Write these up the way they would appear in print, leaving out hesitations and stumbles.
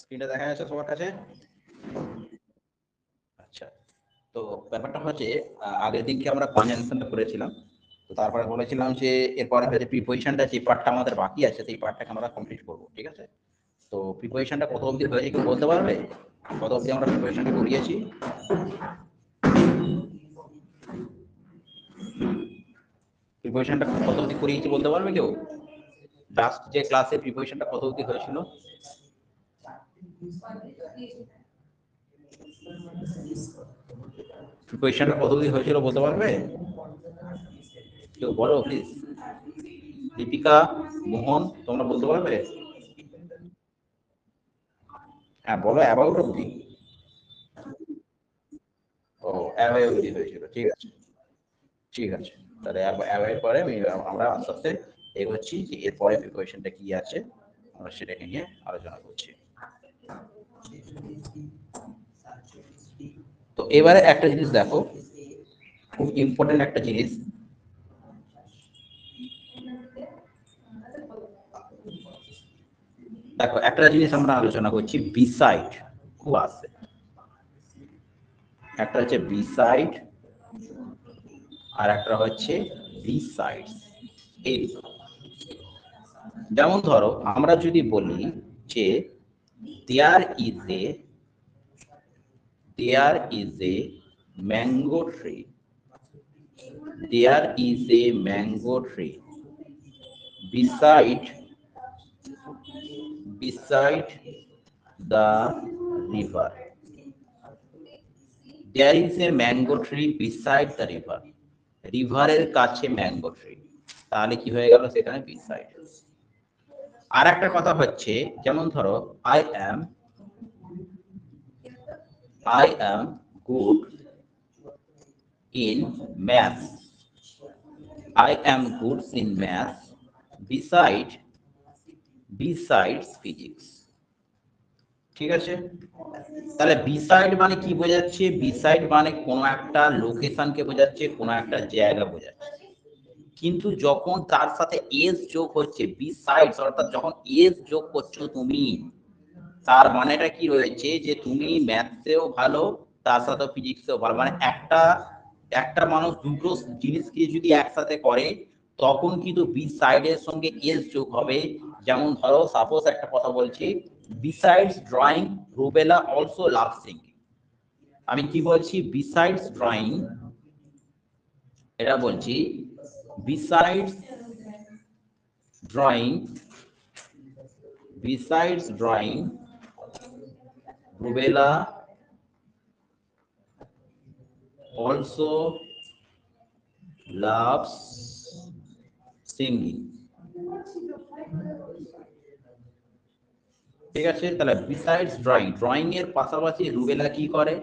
স্ক্রিনটা দেখা যাচ্ছে সবার কাছে? আচ্ছা, তো ব্যাপারটা হচ্ছে আগের দিনকে আমরা কনজাংশনটা করেছিলাম, তো তারপরে বলেছিলাম যে এরপরে হচ্ছে প্রিপোজিশনটা যে পার্টটা আমাদের বাকি আছে সেই পার্টটাকে আমরা কমপ্লিট করবো, ঠিক আছে? তো প্রিপোজিশনটা কত অবধি হয়েছে কেউ বলতে পারবে? কত অবধি আমরা প্রিপোজিশনটা করিয়েছি? প্রিপোজিশনটা কত অবধি করিয়েছি বলতে পারবে কেউ? লাস্ট যে ক্লাসে প্রিপোজিশনটা কত অবধি হয়েছিল? প্রিপোজিশনটা কত অবধি হয়েছিল বলতে পারবে কেউ? বলো প্লিজ। দীপিকা, মোহন, তোমরা বলতে পারবে? হ্যাঁ বলো, অ্যাবাউট অবধি। ও, অ্যাওয়ে অবধি হয়েছিল, ঠিক আছে। ঠিক আছে, তাহলে অ্যাওয়ের পরে আমরা আস্তে আস্তে এগোচ্ছি যে এরপরে প্রিপারেশনটা কি আছে আমরা সেটাকে নিয়ে আলোচনা করছি। তো এবারে একটা জিনিস দেখো, খুব ইম্পর্টেন্ট একটা জিনিস। দেখো একটা জিনিস আমরা আলোচনা করছি, বিসাইড হু আছে। একটা হচ্ছে বিসাইড আর একটা হচ্ছে বিসাইডস। এই যেমন ধরো আমরা যদি বলি যে there is a mango tree, there is a mango tree beside the river. There is a mango tree beside the river. রিভারের কাছে ম্যাঙ্গো ট্রি, তাহলে কি হয়ে গেল সেখানে বিসাইড। আর একটা কথা হচ্ছে, যেমন ধরো I am good in maths. I am good in maths besides physics. ঠিক আছে, তাহলে বিসাইড মানে কি বোঝাচ্ছে? বিসাইড মানে কোনো একটা লোকেশনকে বোঝাচ্ছে, কোনো একটা জায়গা বোঝাচ্ছে। কিন্তু যখন তার সাথে এস যোগ হচ্ছে, বিসাইডস অর্থাৎ যখন এস যোগ করছো তুমি, তার মানেটা কি রয়েছে যে তুমি ম্যাথসেও ভালো তার সাথে ফিজিক্সেও ভালো। মানে একটা মানুষ দুটো জিনিসকে যদি একসাথে করে তখন কিন্তু বি সাইডের সঙ্গে এস যোগ হবে। যেমন ধরো সাপোজ একটা কথা বলছি, besides drawing rubella also love singing. আমি কি বলছি? বিসাইডস ড্রয়িং, এটা বলছি besides drawing rubella also loves singing. ঠিক আছে, তাহলে বিসাইডস ড্রয়িং এর পাশাপাশি রুবেলা কি করে?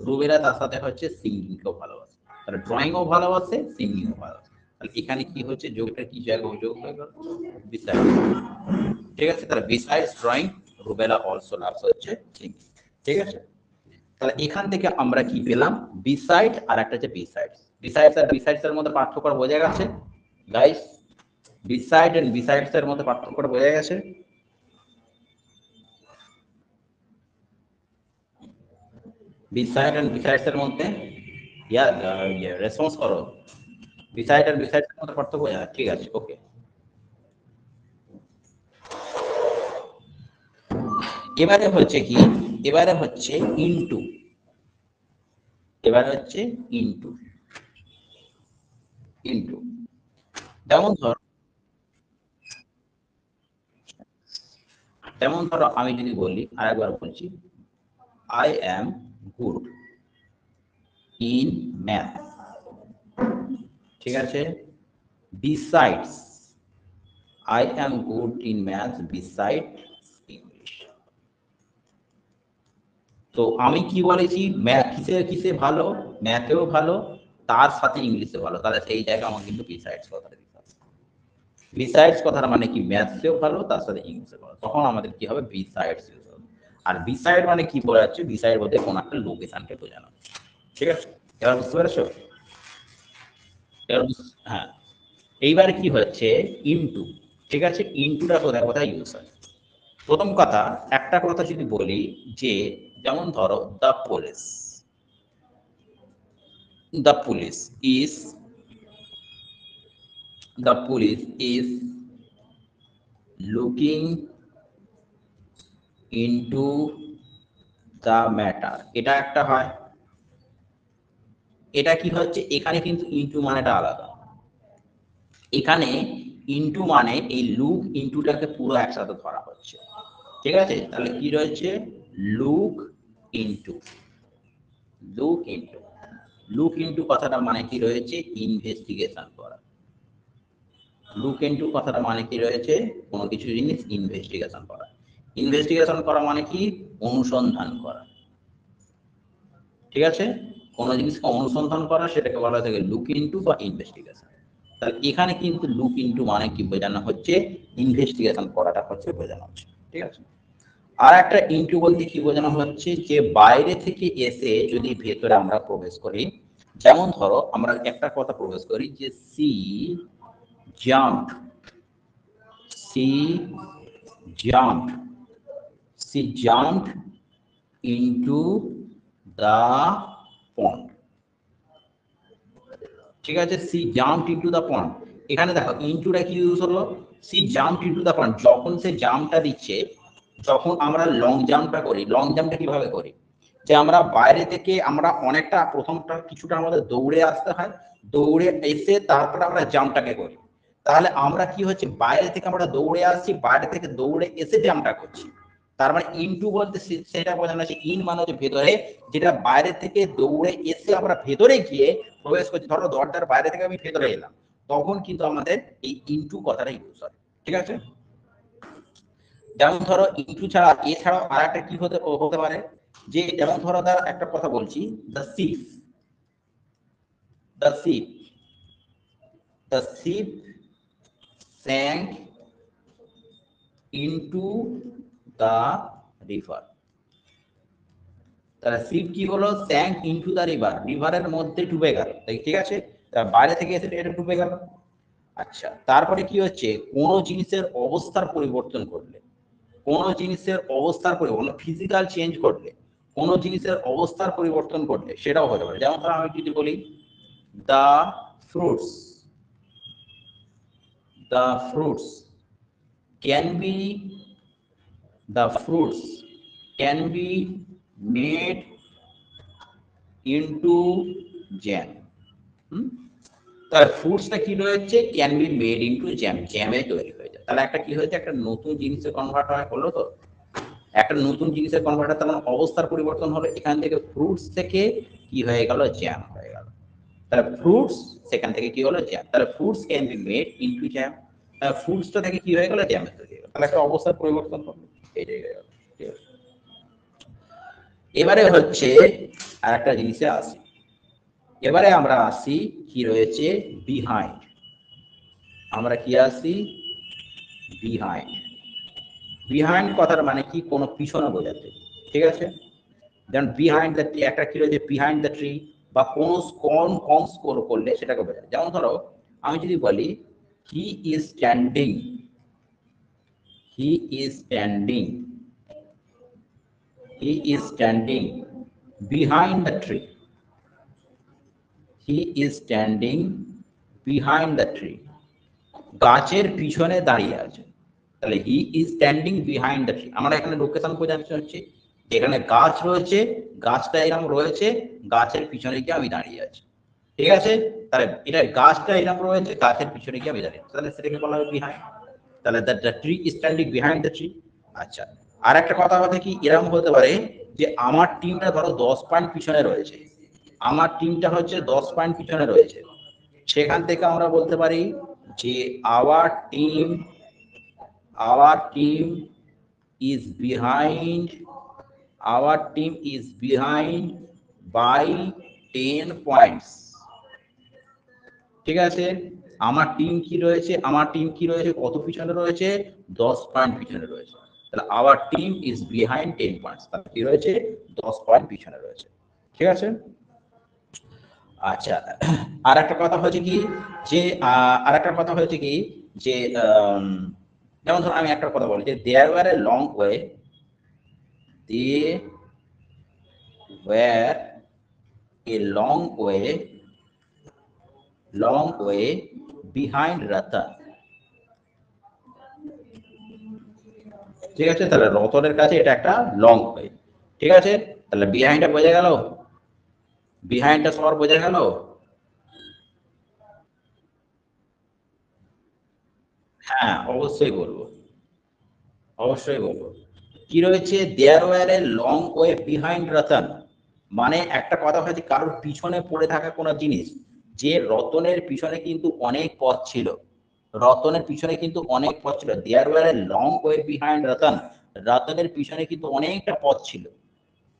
রুবেলা তার সাথে হচ্ছে সিঙ্গিং কেও ভালোবাসে, তাহলে ড্রয়িংও ভালোবাসে সিঙ্গিংও ভালোবাসে। তাহলে এখানে কি হচ্ছে? যোগটা কি জায়গা যোগ হয়ে গেল? বিসাইড। ঠিক আছে, তাহলে besides drawing rubella also loves হচ্ছে সিঙ্গিং। ঠিক আছে, তাহলে এখান থেকে আমরা কি পেলাম? বিসাইড আর একটা হচ্ছে বিসাইডস। বিসাইডস আর বিসাইডস এর মধ্যে পার্থক্য বোঝা গেছে গাইস? বিসাইড এন্ড বিসাইডস এর মধ্যে পার্থক্যটা বোঝা গেছে? বিসাইড এন্ড বিসাইডস এর মধ্যে রেসপন্স করো। বিসাইড এন্ড বিসাইডস এর মধ্যে পার্থক্য বোঝা? ঠিক আছে, ওকে। এবারে হচ্ছে কি? এবারে হচ্ছে ইনটু। এবারে হচ্ছে ইনটু। যেমন ধরো আমি যদি বলি, আরেকবার বলছি, I am good in math. ঠিক আছে, besides I am good in math beside English. তো আমি কি বলেছি? কিসে ভালো? ম্যাথেও ভালো, তার সাথে ইংলিশে ভালো। তাহলে সেই জায়গায় আমার কিন্তু বিসাইডস কথাটা দিতে হবে। বিসাইডস কথাটা মানে কি? ম্যাথসেও ভালো তার সাথে ইংলিশে ভালো, তখন আমাদের কি হবে? বিসাইডস ইউজ হবে। আর বিসাইড মানে কি বোঝাচ্ছে? বিসাইড বলতে কোন একটা লোকেশনকে বোঝানো। ঠিক আছে, এবার বুঝতে পেরেছো? হ্যাঁ, এইবার কি হচ্ছে? ইনটু। ঠিক আছে, ইনটুটা কোথায় কোথায় ইউজ হয়? প্রথম কথা, একটা একটা কথা যদি বলি যে যেমন ধরো the police is the police is looking into the matter, এটা একটা হয়। এটা কি হচ্ছে, এখানে কিন্তু ইনটু মানেটা আলাদা। এখানে ইনটু মানে এই লুক ইনটুটাকে পুরো একসাথে ধরা হচ্ছে, ঠিক আছে? তাহলে কি রয়েছে, লুক ইনটু। লুক ইনটু কথাটা মানে কি রয়েছে, ইনভেস্টিগেশন করা। লুক ইনটু কথাটা মানে কি রয়েছে, কোনো কিছু জিনিস ইনভেস্টিগেশন করা। ইনভেস্টিগেশন করা মানে কি, অনুসন্ধান করা, ঠিক আছে? কোনো জিনিসকে অনুসন্ধান করা, সেটাকে বলা থাকে লুক ইনটু বা ইনভেস্টিগেশন। তাহলে এখানে কিন্তু লুক ইনটু মানে কি বোঝানো হচ্ছে, ইনভেস্টিগেশন করাটা হচ্ছে বোঝানো হচ্ছে, ঠিক আছে? আর একটা ইনটু বলতে কি বোঝানো হচ্ছে, যে বাইরে থেকে এসে যদি ভেতরে আমরা প্রবেশ করি, যেমন ধরো আমরা একটা কথা প্রবেশ করি যে she jumped, she jumped into the pond, ঠিক আছে? she jumped into the pond, এখানে দেখো ইনটুটা কি ইউজ হলো, she jumped into the pond। যখন সে জাম্পটা দিচ্ছে, যখন আমরা লং জাম্পটা করি, লং জাম্পটা কিভাবে করি, যে আমরা বাইরে থেকে আমরা অনেকটা প্রথমটা কিছুটা আমাদের দৌড়ে আসতে হয়, দৌড়ে এসে তারপর আমরা জাম্পটাকে করি। তাহলে আমরা কি হচ্ছে, বাইরে থেকে আমরা দৌড়ে আসছি, বাইরে থেকে দৌড়ে এসে জাম্পটা করছি। তার মানে ইনটু বলতে সেটা বোঝানো হচ্ছে, ইন মানে হচ্ছে ভেতরে, যেটা বাইরে থেকে দৌড়ে এসে আমরা ভেতরে গিয়ে প্রবেশ করছি। ধরো দরজার বাইরে থেকে আমি ভেতরে এলাম, তখন কিন্তু আমাদের এই ইনটু কথাটা ইউজ হয়, ঠিক আছে? যেমন ধরো ইনটু ছাড়া এছাড়াও আর একটা কি হতে পারে, যে যেমন ধরো তার একটা কথা বলছি, the ship sank into the river। তাহলে শিপ কি হলো, sank into the river, রিভারের মধ্যে ডুবে গেল, ঠিক আছে? তার বাইরে থেকে এসে এটা ডুবে গেল। আচ্ছা, তারপরে কি হচ্ছে, কোন জিনিসের অবস্থার পরিবর্তন করলে, কোন জিনিসের অবস্থার পরিবর্তন, ফিজিক্যাল চেঞ্জ করলে, কোন জিনিসের অবস্থার পরিবর্তন করলে সেটাও হতে পারে। যেমন ধরো আমি যদি বলি the fruits can be made into jam। তাহলে ফ্রুটসটা কি রয়েছে, can be made into jam, জ্যামে তৈরি হয়ে যায়। তাহলে একটা কি হয়েছে, একটা নতুন জিনিসে কনভার্ট হলো। তো একটা নতুন জিনিসের কনভার্ট হয়, তার মানে অবস্থার পরিবর্তন হলো, এখান থেকে ফ্রুটস থেকে কি হয়ে গেল, জ্যাম হয়ে গেল। তাহলে ফ্রুটস সেখান থেকে কি হলো, জ্যাম। তাহলে fruits can be made into jam, ফ্রুটসটা থেকে কি হয়ে গেল, জ্যামে তৈরি হয়ে গেল। তাহলে একটা অবস্থার পরিবর্তন হলো, এইটাই হয়ে গেল। এবারে হচ্ছে আর একটা জিনিসে আসি, এবারে আমরা আসি কি রয়েছে, বিহাইন্ড। আমরা কি আসি, বিহাইন্ড কথার মানে কি, কোনো পিছনে বোঝাতে, ঠিক আছে? যেমন বিহাইন্ড দ্য ট্রি, একটা কি রয়েছে বিহাইন্ড দ্য ট্রি, বা কোন স্কোর করলে সেটাকে বোঝায়। যেমন ধরো আমি যদি বলি he is standing behind the tree, গাছের পিছনে দাঁড়িয়ে আছে। তাহলে he is standing behind the tree, আমরা এখানে লোকেশন বোঝাতে হচ্ছে, যেখানে গাছ রয়েছে, গাছটা এরকম রয়েছে, গাছের পিছনে গিয়ে আমি দাঁড়িয়ে আছি, ঠিক আছে? তাহলে এটা গাছটা এরকম রয়েছে, গাছের পিছনে গিয়ে আমি দাঁড়িয়ে আছি, তাহলে সেটাকে বলা হবে বিহাইন্ড। তাহলে the tree is standing behind the tree. আচ্ছা, আর একটা কথা হচ্ছে কি, এরকম হতে পারে যে আমার টিমটা ধরো 10 পয়েন্ট পিছনে রয়েছে, আমার টিমটা হচ্ছে 10 পয়েন্ট পিছনে রয়েছে, সেখান থেকে আমরা বলতে পারি যে our team is behind by 10 points, ঠিক আছে? আমার টিম কি রয়েছে, কত পিছনে রয়েছে, 10 পয়েন্ট পিছনে রয়েছে। তাহলে our team is behind 10 points, তাহলে কি রয়েছে, 10 পয়েন্ট পিছনে রয়েছে, ঠিক আছে? আচ্ছা, আর একটা কথা হচ্ছে কি, যে যেমন ধরো আমি একটা কথা বলি যে there were a long way they were a long way behind Ratan. ঠিক আছে, তাহলে রতনের কাছে এটা একটা লং ওয়ে। ঠিক আছে, তাহলে বিহাইন্ডটা বোঝা গেল, বিহাইন্ডটা সবার বোঝা গেল। হ্যাঁ অবশ্যই বলবো, অবশ্যই বলবো। কি রয়েছে, there were a long way behind Ratan, মানে একটা কথা হচ্ছে কারোর পিছনে পড়ে থাকা কোনো জিনিস, যে রতনের পিছনে কিন্তু অনেক পথ ছিল, রতনের পিছনে কিন্তু অনেক পথ ছিল, there were a long way behind Ratan, রতনের পিছনে কিন্তু অনেকটা পথ ছিল।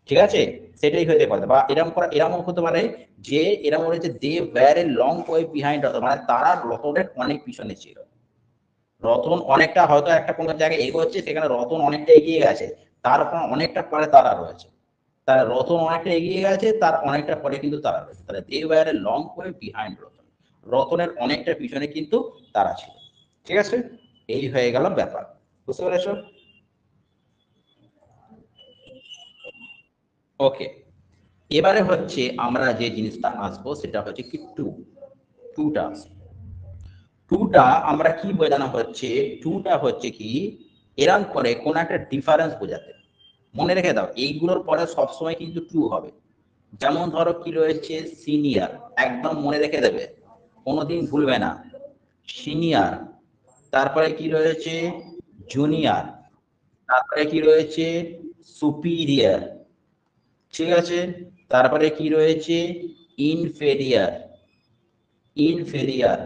ঠিক আছে, সেটাই হতে পারে, বা এরকম করা এরকম হতে পারে যে এরকম হচ্ছে they were a long way behind Ratan, মানে তারা রতনের অনেক পিছনে ছিল। রতন অনেকটা হয়তো একটা কোনো জায়গায় এগোচ্ছে, সেখানে রতন অনেকটা এগিয়ে গেছে, তারপর অনেকটা পরে তারা রয়েছে। তারা রতন অনেকটা এগিয়ে গেছে, তার অনেকটা পরে কিন্তু তারা রয়েছে, তাহলে they were a long way behind Ratan, রতনের অনেকটা পিছনে কিন্তু তারা ছিল। ঠিক আছে, এই হয়ে গেল ব্যাপার, বুঝতে পেরেছো? ওকে, এবারে হচ্ছে আমরা যে জিনিসটা আসবো সেটা হচ্ছে কি টুটা। টুটা আমরা কি বোঝানো হচ্ছে, টুটা হচ্ছে কি এরম করে কোন একটা ডিফারেন্স বোঝাতে। মনে রেখে দাও এইগুলোর পরে সবসময় কিন্তু টু হবে। যেমন ধরো কি রয়েছে, সিনিয়র, একদম মনে রেখে দেবে, কোনোদিন ভুলবে না, সিনিয়র। তারপরে কি রয়েছে, জুনিয়র। তারপরে কি রয়েছে, সুপিরিয়র। ঠিক আছে, তারপরে কি রয়েছে, ইনফেরিয়র, ইনফেরিয়র।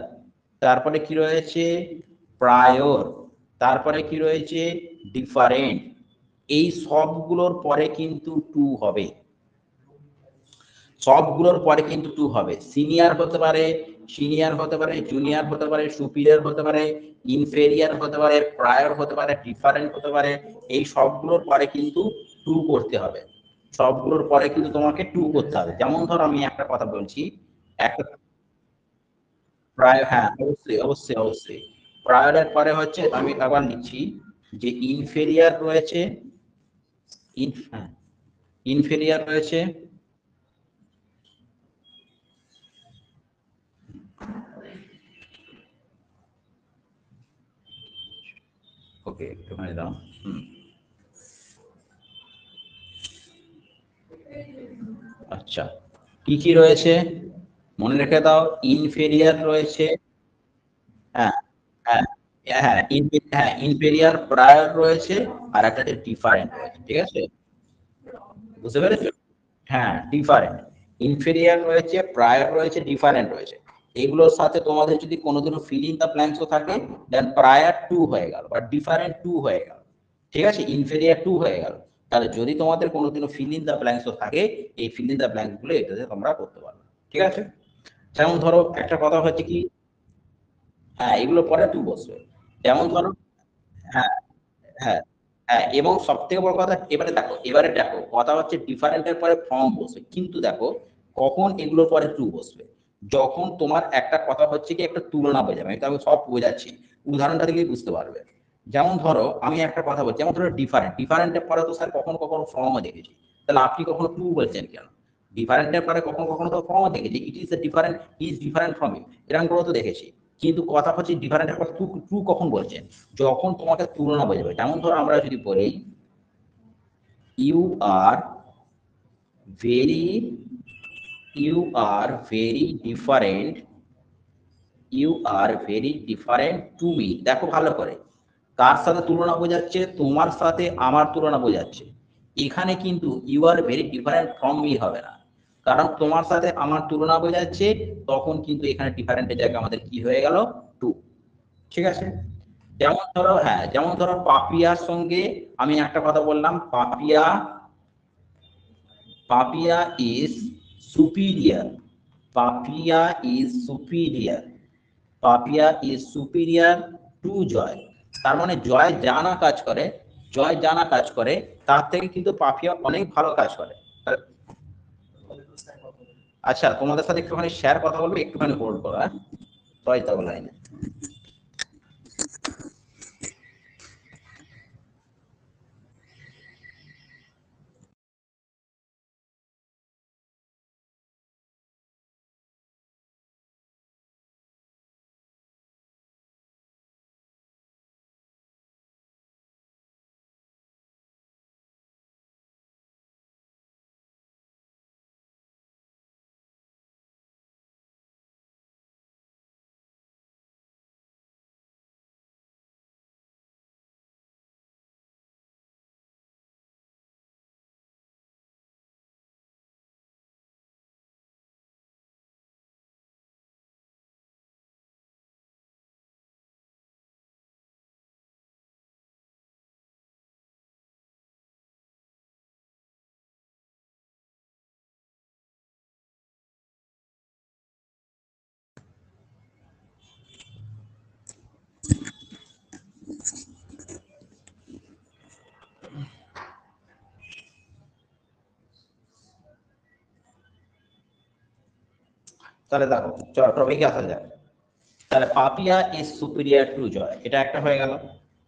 তারপরে কি রয়েছে, প্রায়র। তারপরে কি রয়েছে, ডিফারেন্ট। এই সবগুলোর পরে কিন্তু টু হবে, সবগুলোর পরে কিন্তু টু হবে। সিনিয়র হতে পারে, সিনিয়র হতে পারে, জুনিয়র হতে পারে, সুপিরিয়র হতে পারে, ইনফেরিয়র হতে পারে, প্রায়র হতে পারে, ডিফারেন্ট হতে পারে। এই সবগুলোর পরে কিন্তু টু করতে হবে, সবগুলোর পরে কিন্তু তোমাকে টু করতে হবে। যেমন ধরো আমি একটা কথা বলছি, একটা প্রায়, হ্যাঁ অবশ্যই অবশ্যই অবশ্যই। প্রায়রের পরে হচ্ছে আমি আবার লিখছি যে ইনফেরিয়র রয়েছে, ইনফেরিয়র রয়েছে, ওকে একটুখানি দাও। আচ্ছা, কি কি রয়েছে মনে রেখে দাও, ইনফেরিয়র রয়েছে, হ্যাঁ হ্যাঁ হ্যাঁ হ্যাঁ ইনফেরিয়র, প্রায়র রয়েছে, আর একটা ডিফারেন্ট রয়েছে। ঠিক আছে, বুঝতে পেরেছো? হ্যাঁ ডিফারেন্ট, ইনফেরিয়র রয়েছে, প্রায়র রয়েছে, ডিফারেন্ট রয়েছে। এগুলোর সাথে তোমাদের যদি কোনোদিনও ফিল ইন দ্য ব্ল্যাঙ্কসও থাকে, দেন প্রায়র টু হয়ে গেল বা ডিফারেন্ট টু হয়ে গেল। ঠিক আছে, ইনফেরিয়র টু হয়ে গেল। তাহলে যদি তোমাদের কোনোদিনও ফিল ইন দ্য ব্ল্যাঙ্কসও থাকে, এই ফিল ইন দ্য ব্ল্যাঙ্কস গুলো এটাতে তোমরা করতে পারো। ঠিক আছে, যেমন ধরো একটা কথা হচ্ছে কি, হ্যাঁ এগুলো পরে টু বসবে। যেমন ধরো, হ্যাঁ হ্যাঁ হ্যাঁ, এবং সব থেকে বড় কথা, এবারে দেখো কথা হচ্ছে ডিফারেন্টের পরে ফর্ম বসবে, কিন্তু দেখো কখন এগুলোর পরে টু বসবে, যখন তোমার একটা কথা হচ্ছে কি একটা তুলনা বোঝাবে। আমি সব বোঝাচ্ছি, উদাহরণটা দিলেই বুঝতে পারবে। যেমন ধরো আমি একটা কথা বলছি, যেমন ধরো ডিফারেন্ট, ডিফারেন্টের পরে তো স্যার কখনো কখনো ফর্মও দেখেছি, তাহলে আপনি কখনো টু বলছেন কেন? ডিফারেন্টের পরে কখনো কখনো তো ফর্মও দেখেছি, it is a different, is different from you, এরকম করে তো দেখেছি। কিন্তু কথা হচ্ছে ডিফারেন্টের পর টু, টু কখন বলছেন, যখন তোমাকে তুলনা বোঝাবে। যেমন ধরো আমরা যদি বলি you are very, you are very different, you are very different to me. দেখো ভালো করে, কার সাথে তুলনা বোঝাচ্ছে, তোমার সাথে আমার তুলনা বোঝাচ্ছে। এখানে কিন্তু you are very different from me হবে না, কারণ তোমার সাথে আমার তুলনা বোঝাচ্ছে, তখন কিন্তু এখানে ডিফারেন্টের জায়গায় আমাদের কি হয়ে গেল, টু। ঠিক আছে, যেমন ধরো, হ্যাঁ যেমন ধরো পাপিয়ার সঙ্গে আমি একটা কথা বললাম, Papiya, Papiya is superior, Papiya is superior, Papiya is superior to Joy. তার মানে জয় জানা কাজ করে, জয় জানা কাজ করে, তার থেকে কিন্তু পাপিয়া অনেক ভালো কাজ করে। আচ্ছা, তোমাদের সাথে একটুখানি শেয়ার কথা বলবো, একটুখানি হোল্ড করো, হ্যাঁ রয়তা লাইনে। তাহলে দেখো টপিকে আসা যাক। তাহলে পাপিয়া ইজ সুপিরিয়ার টু জয়, এটা একটা হয়ে গেল।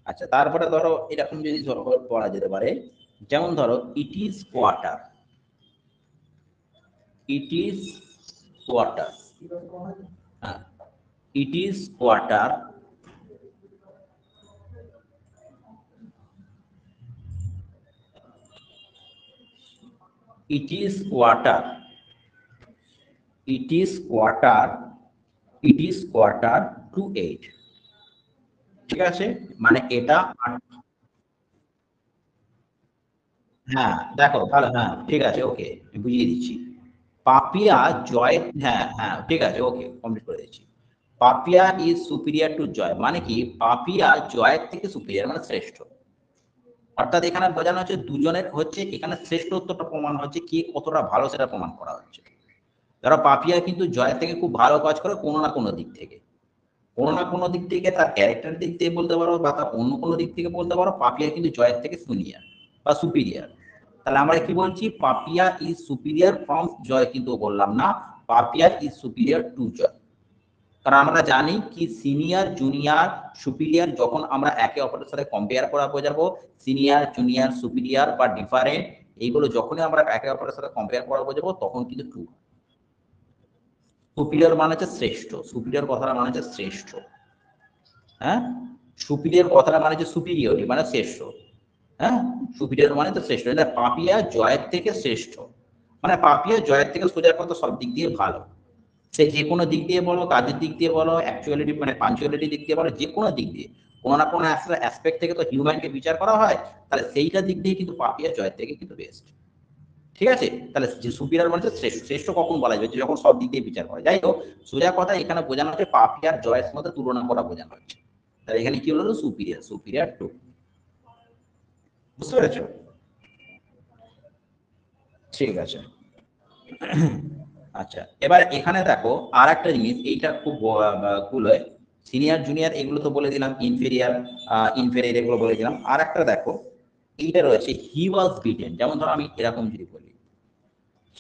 আচ্ছা, তারপরে ধরো এরকম যদি ধরো পড়া যেতে পারে, যেমন ধরো it is quarter, it is quarter, হ্যাঁ, it is quarter, it is quarter, it is quarter, it is quarter to 8। ঠিক আছে, মানে এটা হ্যাঁ দেখো ভালো, হ্যাঁ ঠিক আছে, ওকে বুঝিয়ে দিচ্ছি। পাপিয়া জয়, হ্যাঁ হ্যাঁ ঠিক আছে, ওকে কমপ্লিট করে দিচ্ছি। পাপিয়া ইজ সুপিরিয়ার টু জয় মানে কি, পাপিয়া জয়ের থেকে সুপিরিয়ার মানে শ্রেষ্ঠ। অর্থাৎ এখানে বোঝানো হচ্ছে দুজনের হচ্ছে এখানে শ্রেষ্ঠত্বটা প্রমাণ হচ্ছে, কে কতটা ভালো সেটা প্রমাণ করা হচ্ছে। ধরো পাপিয়া কিন্তু জয়ের থেকে খুব ভালো কাজ করে কোনো না কোনো দিক থেকে, কোনো না কোনো দিক থেকে, তার ক্যারেক্টার দিক থেকে বলতে পারো বা তার অন্য কোনো দিক থেকে বলতে পারো, পাপিয়া কিন্তু জয়ের থেকে সুনিয়ার বা সুপিরিয়ার। তাহলে আমরা কি বলছি, পাপিয়া ইজ সুপিরিয়ার ফ্রম জয়, কিন্তু বললাম না পাপিয়া ইজ সুপিরিয়ার টু জয়। কারণ আমরা জানি কি সিনিয়র জুনিয়র সুপিরিয়ার যখন আমরা একে অপরের সাথে কম্পেয়ার করা বোঝাবো, সিনিয়র জুনিয়র সুপিরিয়ার বা ডিফারেন্ট, এইগুলো যখনই আমরা একে অপরের সাথে কম্পেয়ার করা বোঝাবো তখন কিন্তু টু। সুপিরিয়র মানে হচ্ছে শ্রেষ্ঠ, সুপিরিয়র কথাটা মানে হচ্ছে শ্রেষ্ঠ, হ্যাঁ সুপিরিয়র কথাটা মানে হচ্ছে সুপিরিয়রিটি মানে শ্রেষ্ঠ, হ্যাঁ সুপিরিয়র মানে তো শ্রেষ্ঠ। পাপিয়া জয়ের থেকে শ্রেষ্ঠ, মানে পাপিয়া জয়ের থেকে সোজা কথা সব দিক দিয়ে ভালো। সে যে কোনো দিক দিয়ে বলো, কাজের দিক দিয়ে বলো, অ্যাকচুয়ালিটি মানে পাঞ্চুয়ালিটি দিক দিয়ে বলো, যে কোনো দিক দিয়ে, কোনো না কোনো অ্যাসপেক্ট থেকে তো হিউম্যানকে বিচার করা হয়। তাহলে সেইটা দিক দিয়ে কিন্তু পাপিয়া জয়ের থেকে কিন্তু বেস্ট। ঠিক আছে, তাহলে যে সুপিরিয়র মানে শ্রেষ্ঠ, শ্রেষ্ঠ কখন বলা যাবে, যখন সব দিক দিয়ে বিচার করে। যাই হোক, সোজা কথা এখানে বোঝানো হচ্ছে পাপিয়ার জয়ের মধ্যে তুলনা করা বোঝানো হচ্ছে। তাহলে এখানে কি হলো, সুপিরিয়র, সুপিরিয়র টু। বুঝতে পেরেছো? ঠিক আছে। আচ্ছা, এবার এখানে দেখো আর একটা জিনিস, এইটা খুব ভুল হয়। সিনিয়র জুনিয়র এগুলো তো বলে দিলাম, ইনফেরিয়ার ইনফেরিয়ার এগুলো বলে দিলাম। আর একটা দেখো এইটা রয়েছে হি ওয়াজ বিটেন। যেমন ধরো আমি এরকম যদি বলি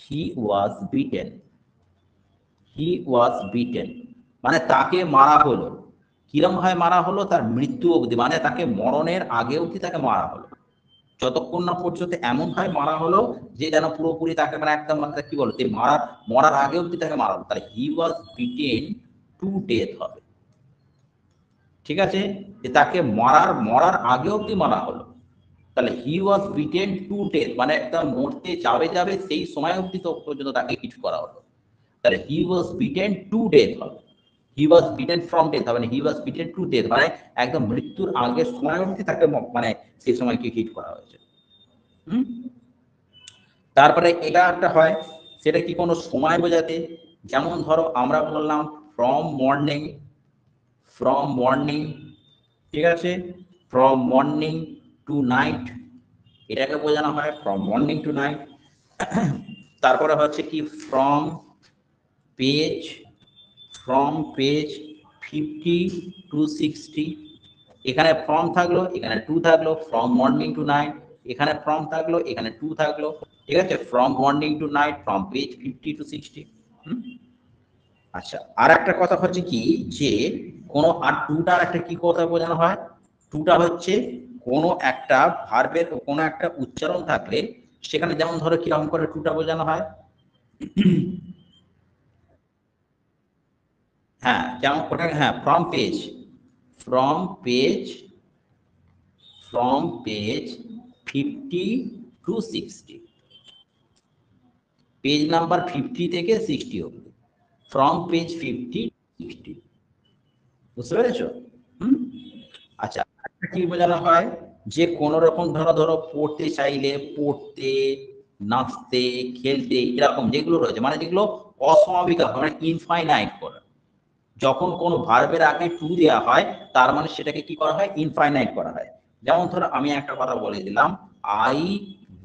হি ওয়াজ বিটেন, হি ওয়াজ বিটেন মানে তাকে মারা হলো। কিরম ভাবে মারা হলো, তার মৃত্যু অবধি, মানে তাকে মরণের আগে অবধি তাকে মারা হলো। যতক্ষণ না পর্যন্ত এমন ভাবে মারা হলো যে যেন পুরোপুরি তাকে মানে একদম মানে কি বলতে মরার আগে অব্দি তাকে মারা হলো, তাহলে হি ওয়াজ বিটেন টু ডেথ হবে। ঠিক আছে, যে তাকে মরার মরার আগে অব্দি মারা হলো, তাহলে হি ওয়াজ বিটেন টু ডেথ মানে একদম মরতে যাবে যাবে সেই সময় অব্দি তো পর্যন্ত তাকে কিছু করা হলো। তাহলে হি ওয়াজ বিটেন টু ডেথ হবে, হি ওয়াজ বিটেন ফ্রম ডেথ হবে না, হি ওয়াজ বিটেন টু ডেথ মানে একদম মৃত্যুর আগের সময় অব্দি তাকে মানে সেই সময় কি হিট করা হয়েছে। হুম, তারপরে এটা একটা হয়, সেটা কি কোনো সময় বোঝাতে। যেমন ধরো আমরা বললাম ফ্রম মর্নিং, ফ্রম মর্নিং, ঠিক আছে, ফ্রম মর্নিং টু নাইট, এটাকে বোঝানো হয় ফ্রম মর্নিং টু নাইট। তারপরে হচ্ছে কি from page, from page 50 to 60, এখানে ফ্রম থাকলো, এখানে টু থাকলো, ফ্রম মর্নিং টু নাইট, এখানে ফ্রম থাকলো, এখানে টু থাকলো। ঠিক আছে, from morning to night, from page 50 to 60। আচ্ছা, আর একটা কথা হচ্ছে কি, যে কোনো আর টুটার একটা কি কথা বোঝানো হয়, টুটা হচ্ছে কোনো একটা ভার্বের কোনো একটা উচ্চারণ থাকলে সেখানে, যেমন ধরো কিরকম করে টুটা বোঝানো হয়। হ্যাঁ যেমন ওটা, হ্যাঁ from page, from page, from page 50 to 60, page number 50 থেকে 60 অব্দি, ফ্রম পেজ 50 60। বুঝতে পেরেছো? হুম, আচ্ছা, কি বোঝানো হয়, যে কোন রকম ধরো ধরো পড়তে চাইলে, পড়তে, নাচতে, খেলতে, এরকম যেগুলো রয়েছে মানে যেগুলো অস্বাভাবিক মানে ইনফাইনাইট করা, যখন কোনো ভার্বের আগে টু দেওয়া হয় তার মানে সেটাকে কি করা হয়, ইনফাইনাইট করা হয়। যেমন ধরো আমি একটা কথা বলে দিলাম, আই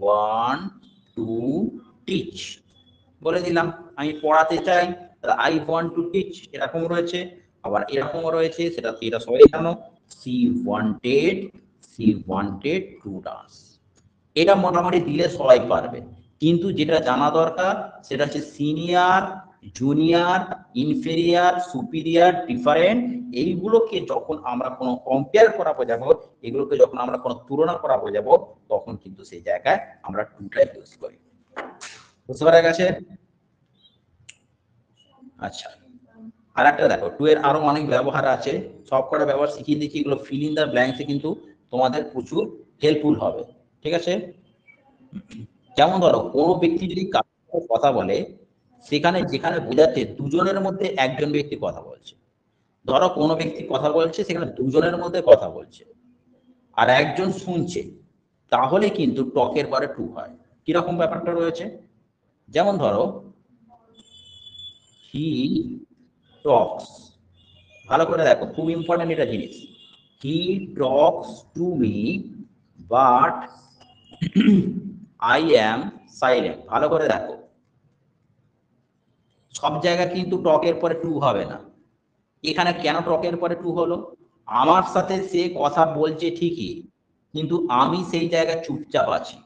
ওয়ান্ট টু টিচ, বলে দিলাম আমি পড়াতে চাই, আই ওয়ান্ট টু টিচ, এরকম রয়েছে। আবার এরকমও রয়েছে, সেটা এটা সবাই জানো, C wanted, C wanted to dance. এটা মোটামুটি দিলে সবাই পারবে, কিন্তু যেটা জানা দরকার সেটা হচ্ছে senior, junior, inferior, superior, different, এইগুলোকে যখন আমরা কোনো কম্পেয়ার করা বোঝাবো, এগুলোকে যখন আমরা কোনো তুলনা করা বোঝাবো, তখন কিন্তু সেই জায়গায় আমরা টুটা ইউজ করি। বুঝতে পারা গেছে? আচ্ছা, আর একটা দেখো, টু এর আরো অনেক ব্যবহার আছে, সব কটা ব্যবহার শিখিয়ে দিচ্ছি, এগুলো ফিল ইন দ্য ব্ল্যাঙ্কসে কিন্তু তোমাদের প্রচুর হেল্পফুল হবে। ঠিক আছে? যেমন ধরো কোনো ব্যক্তি যদি কারোর সাথে কথা বলে, সেখানে যেখানে বোঝাচ্ছে দুজনের মধ্যে একজন ব্যক্তি কথা বলছে। ধরো কোনো ব্যক্তি কথা বলছে, সেখানে দুজনের মধ্যে কথা বলছে, আর একজন শুনছে, তাহলে কিন্তু টকের পরে টু হয়। কিরকম ব্যাপারটা রয়েছে? যেমন ধরো, হি টক্স, ভালো করে দেখো, খুব ইম্পর্টেন্ট এটা জিনিস। He talks to me but I am silent. ভালো করে দেখো, সব জায়গায় কিন্তু টকের পরে টু হবে না। এখানে কেন টকের পরে টু হলো? আমার সাথে সে কথা বলছে ঠিকই, কিন্তু আমি সেই জায়গায় চুপচাপ আছি,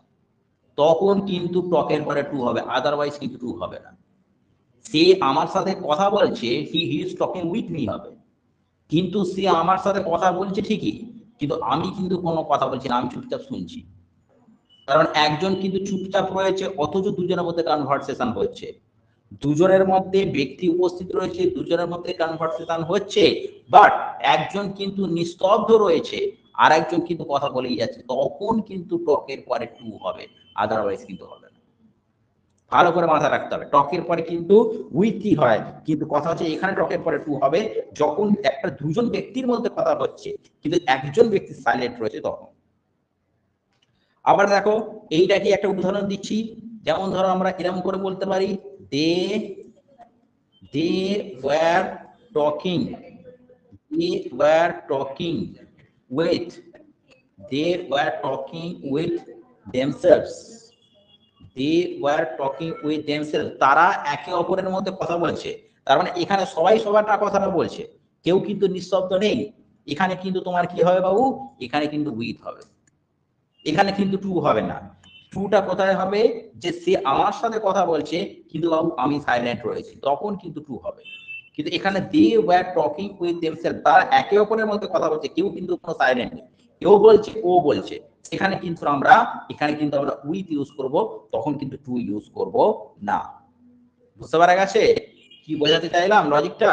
তখন কিন্তু টকের পরে টু হবে, আদারওয়াইজ কিন্তু টু হবে না। সে আমার সাথে কথা বলছে, he is talking with me হবে, কিন্তু সে আমার সাথে কথা বলছে ঠিকই, কিন্তু আমি কিন্তু কোনো কথা বলছি না, আমি চুপচাপ শুনছি। কারণ একজন কিন্তু চুপচাপ রয়েছে, অথচ দুজনের মধ্যে কনভারসেশন হচ্ছে, দুজনের মধ্যে ব্যক্তি উপস্থিত রয়েছে, দুজনের মধ্যে কনভারসেশন হচ্ছে, বাট একজন কিন্তু নিস্তব্ধ রয়েছে, আর একজন কিন্তু কথা বলেই যাচ্ছে, তখন কিন্তু টকের পরে টু হবে, আদারওয়াইজ কিন্তু হবে না। ভালো করে মাথায় রাখতে হবে, টকের পরে কিন্তু উইথই হয়, কিন্তু কথা হচ্ছে এখানে টকের পরে টু হবে যখন একটা দুজন ব্যক্তির মধ্যে কথা হচ্ছে, কিন্তু একজন ব্যক্তি সাইলেন্ট রয়েছে তখন। আবার দেখো, এইটাকে একটা উদাহরণ দিচ্ছি, যেমন ধরো আমরা এরকম করে বলতে পারি, they were talking with themselves, তারা একে অপরের মধ্যে কথা বলছে। তার মানে এখানে সবাই সবারটা কথাটা বলছে, কেউ কিন্তু নিঃশব্দ নেই। এখানে কিন্তু তোমার কি হবে বাবু? এখানে কিন্তু উইথ হবে, এখানে কিন্তু টু হবে না। টুটা কোথায় হবে? যে সে আমার সাথে কথা বলছে, কিন্তু বাবু আমি সাইলেন্ট রয়েছি, তখন কিন্তু টু হবে। কিন্তু এখানে they were talking with themselves, তারা একে অপরের মধ্যে কথা বলছে, কেউ কিন্তু কোনো সাইলেন্ট নেই, কেউ বলছে ও বলছে, এখানে কিন্তু আমরা উইথ ইউজ করব, তখন কিন্তু টু ইউজ করব না। বুঝতে পারা গেছে কি বোঝাতে চাইলাম লজিকটা?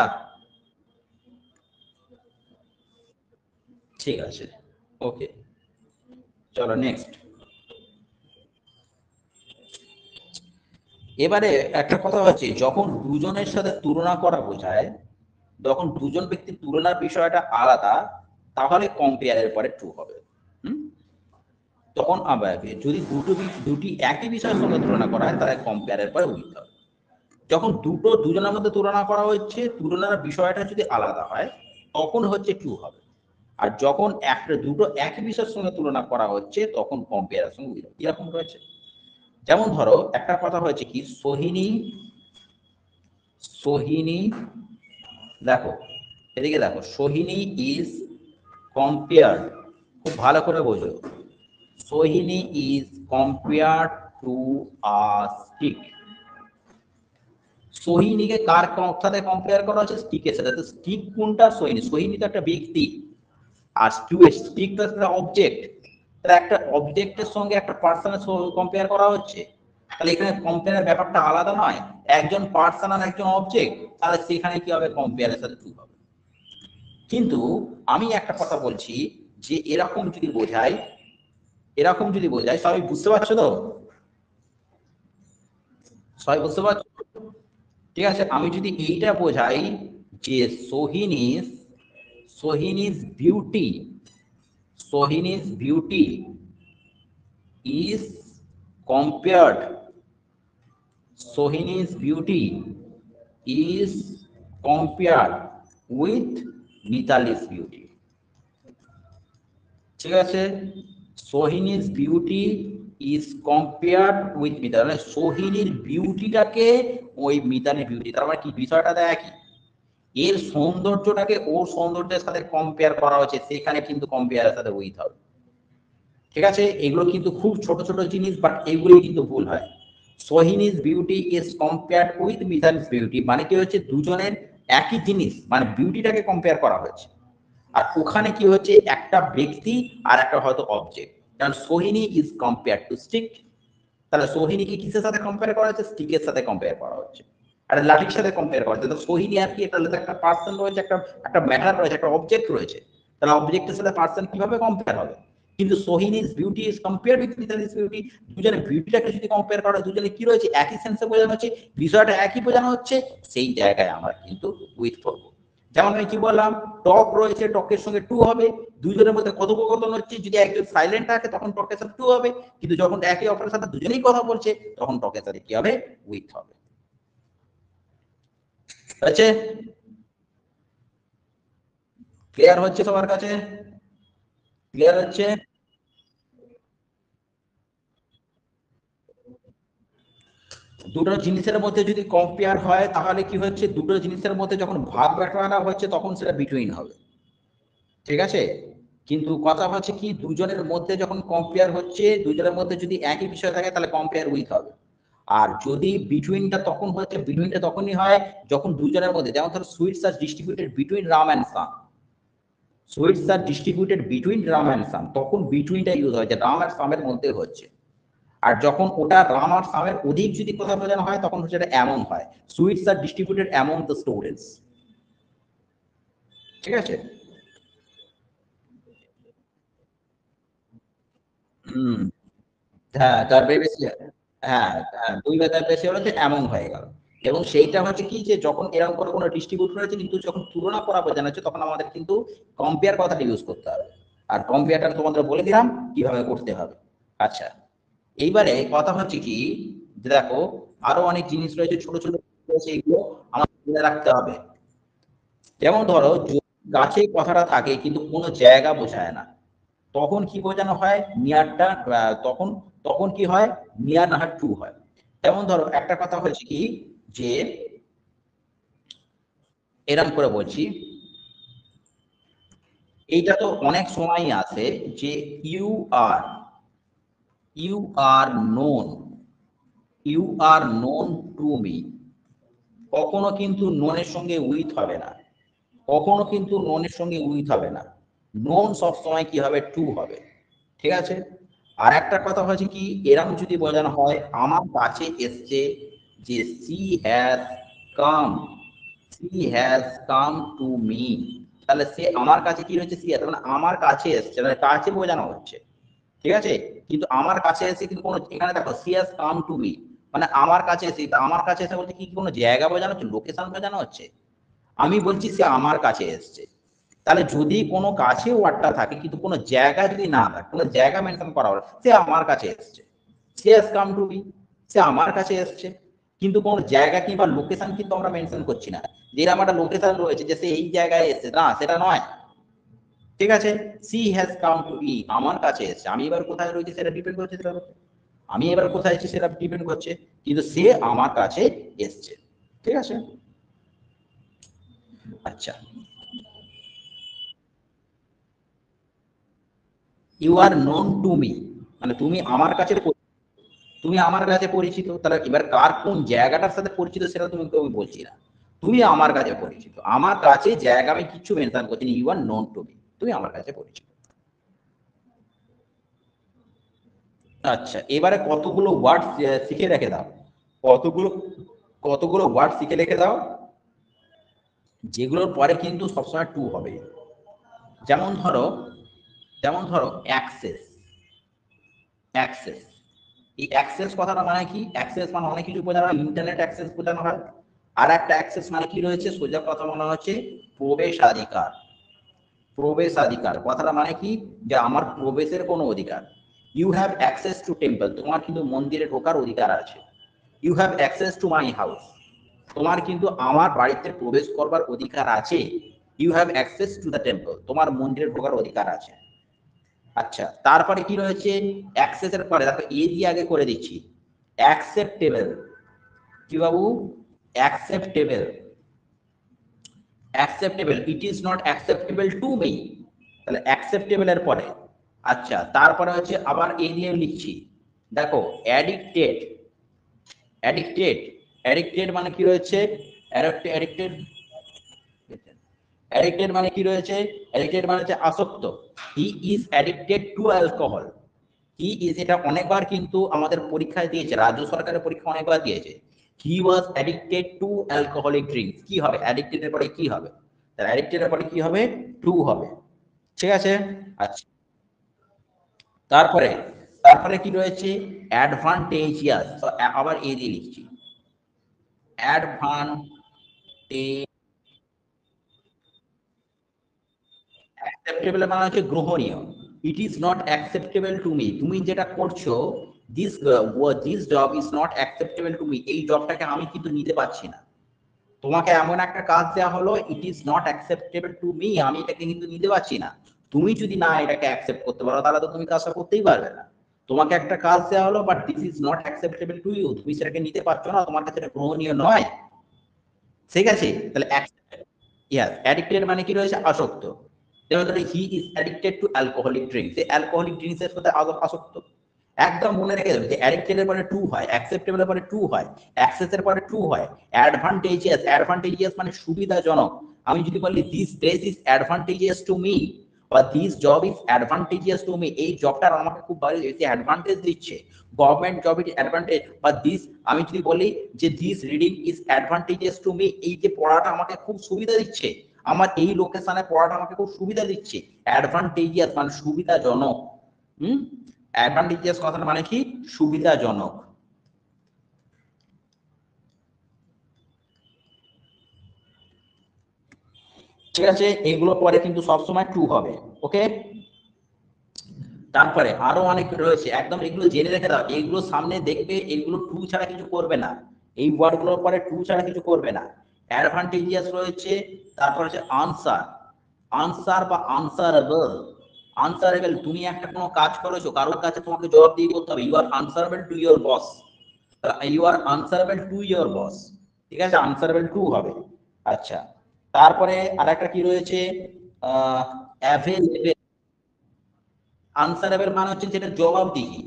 ঠিক আছে, ওকে, চলো নেক্সট। এবারে একটা কথা হচ্ছে, যখন দুজনের সাথে তুলনা করা বোঝায়, যখন দুজন ব্যক্তির তুলনার বিষয়টা আলাদা, তাহলে কম্পেয়ারের পরে ট্রু হবে। তখন আবার যদি দুটি একই বিষয়ের সঙ্গে তুলনা করা হয়, তাহলে কম্পেয়ারের পরে উইথ হবে। যখন দুজনের মধ্যে তুলনা করা হচ্ছে, তুলনার বিষয়টা যদি আলাদা হয়, তখন হচ্ছে ট্রু হবে। আর যখন দুটো একই বিষয়ের সঙ্গে তুলনা করা হচ্ছে, তখন কম্পেয়ারের সঙ্গে উইথ হবে। এরকম রয়েছে। যেমন ধরো একটা কথা হয়েছে কি, সোহিনী, দেখো এদিকে দেখো, সোহিনী ইজ কম্পেয়ার্ড, খুব ভালো করে বোঝো, Sohini is compared to a stick. সোহিনীকে কার সাথে কম্পেয়ার করা হচ্ছে? স্টিকের সাথে। তো স্টিক কোনটা? সোহিনী। সোহিনী তো একটা ব্যক্তি, আর স্টিক তো একটা অবজেক্ট। তাহলে একটা অবজেক্টের সঙ্গে একটা পার্সনের কম্পেয়ার করা হচ্ছে, তাহলে এখানে কম্পেয়ারের ব্যাপারটা আলাদা নয়, একজন পার্সন আর একজন অবজেক্ট, তাহলে সেখানে কি হবে? কম্পেয়ারের সাথে ট্রু হবে। কিন্তু আমি একটা কথা বলছি, যে এরকম যদি বোঝায়, সবাই বুঝতে পারছো তো? সবাই বুঝতে পারছো? ঠিক আছে, আমি যদি এইটা বোঝাই যে Sohini's beauty is compared with মিতালি's বিউটি। ঠিক আছে, Sohini's beauty is compared with Mitali, মানে সোহিনীর বিউটিটাকে ওই মিতালির বিউটি, তার মানে কি বিষয়টা একই, এর সৌন্দর্যটাকে ওর সৌন্দর্যের সাথে কম্পেয়ার করা হচ্ছে, সেখানে কিন্তু কম্পেয়ারের সাথে উইথ হবে। ঠিক আছে, এগুলো কিন্তু খুব ছোট ছোট জিনিস, বাট এগুলি কিন্তু ভুল হয়। Sohini's beauty is compared with মিতালি's বিউটি, মানে কি হচ্ছে, দুজনের একই জিনিস মানে বিউটিটাকে কম্পেয়ার করা হয়েছে। আর ওখানে কি হচ্ছে একটা ব্যক্তি আর একটা হয়তো অবজেক্ট। কারণ Sohini is compare to stick, তাহলে সোহিনীকে কিসের সাথে কম্পেয়ার করা হচ্ছে? স্টিকের সাথে কম্পেয়ার করা হচ্ছে। আর লাঠির সাথে কম্পেয়ার করা হচ্ছে। তো সোহিনী আর কি তাহলে একটা পার্সন রয়েছে, একটা ম্যাটার রয়েছে, একটা অবজেক্ট রয়েছে। তাহলে অবজেক্টের সাথে পার্সন কিভাবে কম্পেয়ার হবে? কিন্তু সোহিনীর beauty is compare with Mitali's beauty. দুজনের বিউটিটাকে যদি কম্পেয়ার করা, দুজনে কি রয়েছে? একই সেন্সে বোঝানো হচ্ছে, বিষয়টা একই বোঝানো হচ্ছে, সেই জায়গায় আমরা কিন্তু উইথ করবো। যেমন আমি কি বললাম, টক রয়েছে, টকের সঙ্গে টু হবে। দুজনের মধ্যে কথোপকথন হচ্ছে, যদি একজন সাইলেন্ট থাকে তখন টকের সাথে টু হবে, কিন্তু যখন একে অপরের সাথে দুজনেই কথা বলছে তখন টকের সাথে কি হবে? উইথ হবে। আছে? ক্লিয়ার হচ্ছে সবার কাছে? ক্লিয়ার হচ্ছে? দুটো জিনিসের মধ্যে যদি কম্পেয়ার হয় তাহলে কি হচ্ছে, দুটো জিনিসের মধ্যে যখন ভাগ বাটোয়ারা হচ্ছে তখন সেটা বিটুইন হবে। ঠিক আছে? কিন্তু কথা হচ্ছে কি, দুজনের মধ্যে যখন কম্পেয়ার হচ্ছে, দুজনের মধ্যে যদি একই বিষয় থাকে তাহলে কম্পেয়ার উইথ হবে। আর যদি বিটুইনটা তখন হচ্ছে, বিটুইনটা তখনই হয় যখন দুজনের মধ্যে, যেমন ধরো sweets are distributed between Ram and Sam, sweets are distributed between Ram and Sam, তখন বিটুইনটা ইউজ হয় যে রাম আর সামের মধ্যে হচ্ছে। আর যখন ওটা রাম আর সামের অধিক যদি কথা বোঝানো হয় তখন হচ্ছে এটা এমন হয়, sweets are distributed among the students. ঠিক আছে? হুম। হ্যাঁ, তার বেশি। হ্যাঁ, হ্যাঁ, ২ বা তার বেশি হলে এমন হয়ে গেল। এবং সেইটা হচ্ছে কি যে যখন এরকম করে কোনো ডিস্ট্রিবিউট হয়েছে কিন্তু যখন তুলনা করা বোঝানো হচ্ছে তখন আমাদের কিন্তু কম্পেয়ার কথাটা ইউজ করতে হবে। আর কম্পেয়ারটা তোমাদের বলে দিলাম কিভাবে করতে হবে। আচ্ছা, এইবারে কথা হচ্ছে কি যে দেখো, আরো অনেক জিনিস রয়েছে, ছোট, ছোট রয়েছে, এগুলো আমাদের মনে রাখতে হবে। যেমন ধরো যদি গাছে কথাটা থাকে কিন্তু কোনো জায়গা বোঝায় না, তখন কি বোঝানো হয়? নিয়ারটা তখন তখন কি হয়? নিয়ার না টু হয়। যেমন ধরো একটা কথা হচ্ছে কি যে এরকম করে বলছি, এইটা তো অনেক সময়ই আছে যে you are you are known you are known to me, কখনো কিন্তু নোনের সঙ্গে উইথ হবে না, কখনো কিন্তু নোনের সঙ্গে উইথ হবে না, নোন সবসময় কি হবে? টু হবে। ঠিক আছে? আর একটা কথা হচ্ছে কি, এরকম যদি বোঝানো হয় আমার কাছে এসছে, যে she has come, she has come to me, তাহলে সে আমার কাছে কি হচ্ছে? সি হ্যাজ, মানে আমার কাছে এসছে, মানে কাছে বোঝানো হচ্ছে। ঠিক আছে? কিন্তু আমার কাছে এসে কিন্তু কোনো, এখানে দেখো she has come to me, মানে আমার কাছে এসে, আমার কাছে এসে বলতে কি কোনো জায়গা বোঝানো হচ্ছে, লোকেশন বোঝানো হচ্ছে? আমি বলছি সে আমার কাছে এসছে। তাহলে যদি কোনো কাছে ওয়ার্ডটা থাকে কিন্তু কোনো জায়গা যদি না থাকে, কোনো জায়গা মেনশন করা হলো, সে আমার কাছে এসছে, সে হ্যাজ কাম টু মি, সে আমার কাছে এসছে, কিন্তু কোনো জায়গা কিংবা লোকেশন কিন্তু আমরা মেনশন করছি না, যে এরকম একটা লোকেশন রয়েছে যে সে এই জায়গায় এসছে, না সেটা নয়। ঠিক আছে? She has come to me, আমার কাছে এসছে, আমি এবার কোথায় রয়েছে সেটা ডিপেন্ড করছে, সেটা আমি এবার কোথায় এসেছি সেটা ডিপেন্ড করছে, কিন্তু সে আমার কাছে এসছে। ঠিক আছে? আচ্ছা, you are known to me, মানে তুমি আমার কাছে, তুমি আমার কাছে পরিচিত, তাহলে এবার কার কোন জায়গাটার সাথে পরিচিত সেটা তুমি আমি বলছি না, তুমি আমার কাছে পরিচিত, আমার কাছে জায়গা আমি কিছু মেনশন করছি, you are known to me, তুমি আমার কাছে পরিচিত। আচ্ছা, এবারে কতগুলো ওয়ার্ড শিখে রেখে দাও, কতগুলো কতগুলো ওয়ার্ড শিখে রেখে দাও যেগুলোর পরে কিন্তু সবসময় টু হবে। যেমন ধরো, যেমন ধরো অ্যাক্সেস, অ্যাক্সেস, এই অ্যাক্সেস কথাটা মানে কি? অ্যাক্সেস মানে অনেক কিছু বোঝানো হয়, ইন্টারনেট অ্যাক্সেস বোঝানো হয়। আর একটা অ্যাক্সেস মানে কি রয়েছে, সোজা কথা বলা হচ্ছে প্রবেশাধিকার। প্রবেশাধিকার কথাটা মানে কি? যে আমার প্রবেশের কোনো অধিকার। You have access to temple, তোমার কিন্তু মন্দিরে ঢোকার অধিকার আছে। You have access to my house, তোমার কিন্তু আমার বাড়িতে প্রবেশ করবার অধিকার আছে। You have access to the temple, তোমার মন্দিরে ঢোকার অধিকার আছে। আচ্ছা, তারপরে কি রয়েছে? অ্যাক্সেসের পরে দেখো এ দিয়ে আগে করে দিচ্ছি, অ্যাকসেপ্টেবল। কি বাবু? Acceptable, acceptable, it is not acceptable to me, তাহলে অ্যাকসেপ্টেবল এর পরে। আচ্ছা, তারপরে হচ্ছে আবার এ দিয়ে লিখছি, দেখো অ্যাডিক্টেড, অ্যাডিক্টেড, অ্যাডিক্টেড মানে কি রয়েছে? অ্যাডিক্টেড, অ্যাডিক্টেড মানে কি রয়েছে? অ্যাডিক্টেড মানে হচ্ছে আসক্ত। He is addicted to alcohol. He is, এটা অনেকবার কিন্তু আমাদের পরীক্ষায় দিয়েছে, রাজ্য সরকারের পরীক্ষা অনেকবার দিয়েছে। হি ওয়াজ অ্যাডিক্টেড টু অ্যালকোহলিক ড্রিঙ্কস। কি হবে অ্যাডিক্টেড এর পরে? কি হবে? তার অ্যাডিক্টেড এর পরে কি হবে? টু হবে। ঠিক আছে। আচ্ছা, তারপরে তারপরে কি রয়েছে? অ্যাডভান্টেজিয়াস। আবার এ দিয়ে লিখছি, অ্যাডভান্টেজ। অ্যাকসেপ্টেবল মানে হচ্ছে গ্রহণীয়। It is not acceptable to me, তুমি যেটা করছো, this this job is not acceptable to me, এই জবটাকে আমি কিন্তু নিতে পারছি না। তোমাকে এমন একটা কাজ দেওয়া হলো, ইট is not acceptable to me, আমি এটাকে কিন্তু নিতে পারছি না। তুমি যদি না এটাকে অ্যাকসেপ্ট করতে পারো, তাহলে তো তুমি কাজটা করতেই পারবে না। তোমাকে একটা কাজ দেওয়া হলো, but this is not acceptable to you, তুমি সেটাকে নিতে পারছো না, তোমার কাছে এটা গ্রহণীয় নয়। ঠিক আছে, তাহলে ইয়াস, অ্যাডিক্টেড মানে কি রয়েছে? আসক্ত। যেমন ধরো he is addicted to alcoholic drinks, এই অ্যালকোহলিক ড্রিঙ্কস এর সাথে আসক্ত। একদম মনে রেখে দেবে যে অ্যাডিক্টেড এর পরে টু হয়, অ্যাকসেপ্টেবল এর পরে টু হয়, অ্যাক্সেস এর পরে টু হয়, অ্যাডভান্টেজিয়াস, অ্যাডভান্টেজিয়াস মানে সুবিধাজনক। আমি যদি বলি this place is advantageous to me, বা this job is advantageous to me, এই জবটা আমাকে খুব ভালো অ্যাডভান্টেজ দিচ্ছে, গভর্নমেন্ট জব ইজ অ্যাডভান্টেজ। বা দিস, আমি যদি বলি যে this reading is advantageous to me, এই যে পড়াটা আমাকে খুব সুবিধা দিচ্ছে, আমার এই লোকেশনে পড়াটা আমাকে খুব সুবিধা দিচ্ছে। অ্যাডভান্টেজিয়াস মানে সুবিধাজনক। অ্যাডভান্টেজিয়াস কথাটা মানে কি? সুবিধাজনক। ঠিক আছে, এগুলো পরে কিন্তু সবসময় ট্রু হবে। ওকে, তারপরে আরো অনেক রয়েছে, একদম এগুলো জেনে রেখে দাও, এগুলো সামনে দেখবে, এগুলো ট্রু ছাড়া কিছু করবে না, এই ওয়ার্ডগুলোর পরে ট্রু ছাড়া কিছু করবে না। অ্যাডভান্টেজিয়াস রয়েছে, তারপর হচ্ছে আনসার, আনসার বা আনসারেবল। আনসারেবল, তুমি একটা কোনো কাজ করেছো, কারোর কাছে তোমাকে জবাব দিয়ে করতে হবে, you are answerable to your boss, you are answerable to your boss. ঠিক আছে, আনসারেবল টু হবে। আচ্ছা, তারপরে আরেকটা কি রয়েছে? অ্যাভেলেবেল। আনসারেবল মানে হচ্ছে যেটা জবাবদিহি,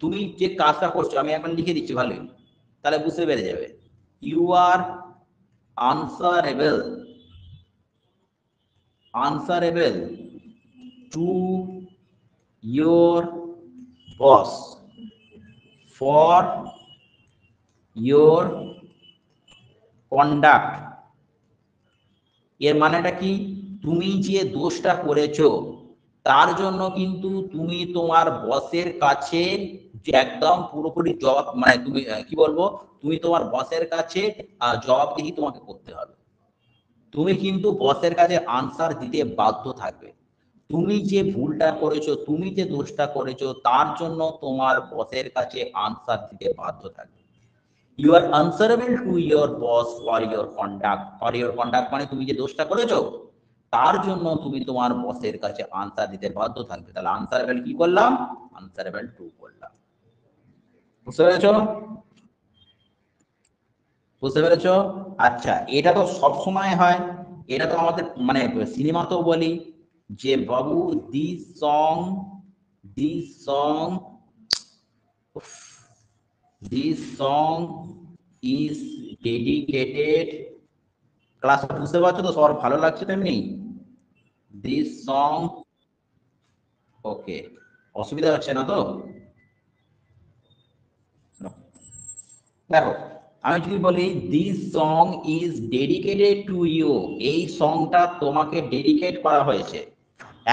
তুমি যে কাজটা করছো, আমি এখন লিখে দিচ্ছি ভালোই, তাহলে বুঝতে পেরে যাবে। You are answerable, answerable to your boss for your conduct. এর মানেটা কি? তুমি যে দোষটা করেছো, তার জন্য কিন্তু তুমি তোমার বসের কাছে যে একদম পুরোপুরি জবাব, মানে তুমি কি বলবো, তুমি তোমার বসের কাছে জবাবদিহি তোমাকে করতে হবে। তুমি কিন্তু বসের কাছে আনসার দিতে বাধ্য থাকবে। তুমি যে ভুলটা করেছো, তুমি যে দোষটা করেছো, তার জন্য তোমার বসের কাছে আনসার দিতে বাধ্য থাকবে। You are answerable to your boss for your conduct. For your conduct মানে তুমি যে দোষটা করেছো, তার জন্য তুমি তোমার বসের কাছে আনসার দিতে বাধ্য থাকবে। তাহলে আনসারেবল কি করলাম? আনসারেবল টু করলাম। বুঝতে পেরেছো? বুঝতে পেরেছো? আচ্ছা, এটা তো সব সময় হয়, এটা তো আমাদের মানে সিনেমাতেও বলি যে বাবু, this song, this song, this song is dedicated. Class বুঝতে পারছো তো? সবার ভালো লাগছে তেমনি? দিস সং, ওকে, অসুবিধা হচ্ছে না তো? দেখো, আমি যদি বলি this song is dedicated to you, এই সংটা তোমাকে ডেডিকেট করা হয়েছে।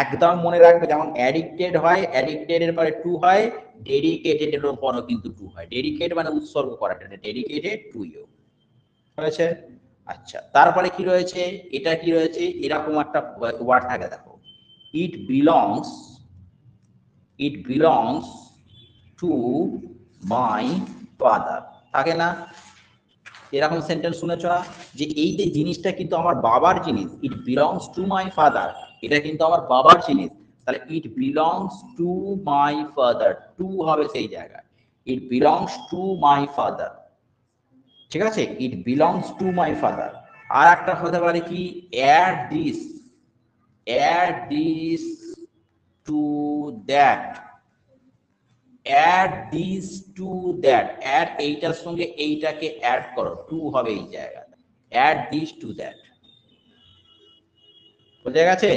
একদম মনে রাখবে, যেমন অ্যাডিক্টেড হয়, অ্যাডিক্টেড এর পরে টু হয়, ডেডিকেটেড এর পরও কিন্তু টু হয়। ডেডিকেট মানে উৎসর্গ করা, ডেডিকেটেড টু ইউ হয়েছে। আচ্ছা, তারপরে কি রয়েছে? এটা কি রয়েছে? এরকম একটা ওয়ার্ড থাকে, দেখো, it belongs, it belongs to my father, থাকে না? এরকম সেন্টেন্স শুনেছ না, যে এই যে জিনিসটা কিন্তু আমার বাবার জিনিস, it belongs to my father, এটা কিন্তু আমার বাবার জিনিস। তাহলে it belongs to my father, to হবে সেই জায়গায়, it belongs to my father. ঠিক আছে, it belongs to my father. আর একটা হতে পারে কি, add this, add this to that, add this to that, add এইটার সঙ্গে এইটাকে অ্যাড করো, টু হবে এই জায়গায়, অ্যাড দিস টু দ্যাট। বোঝা গেছে?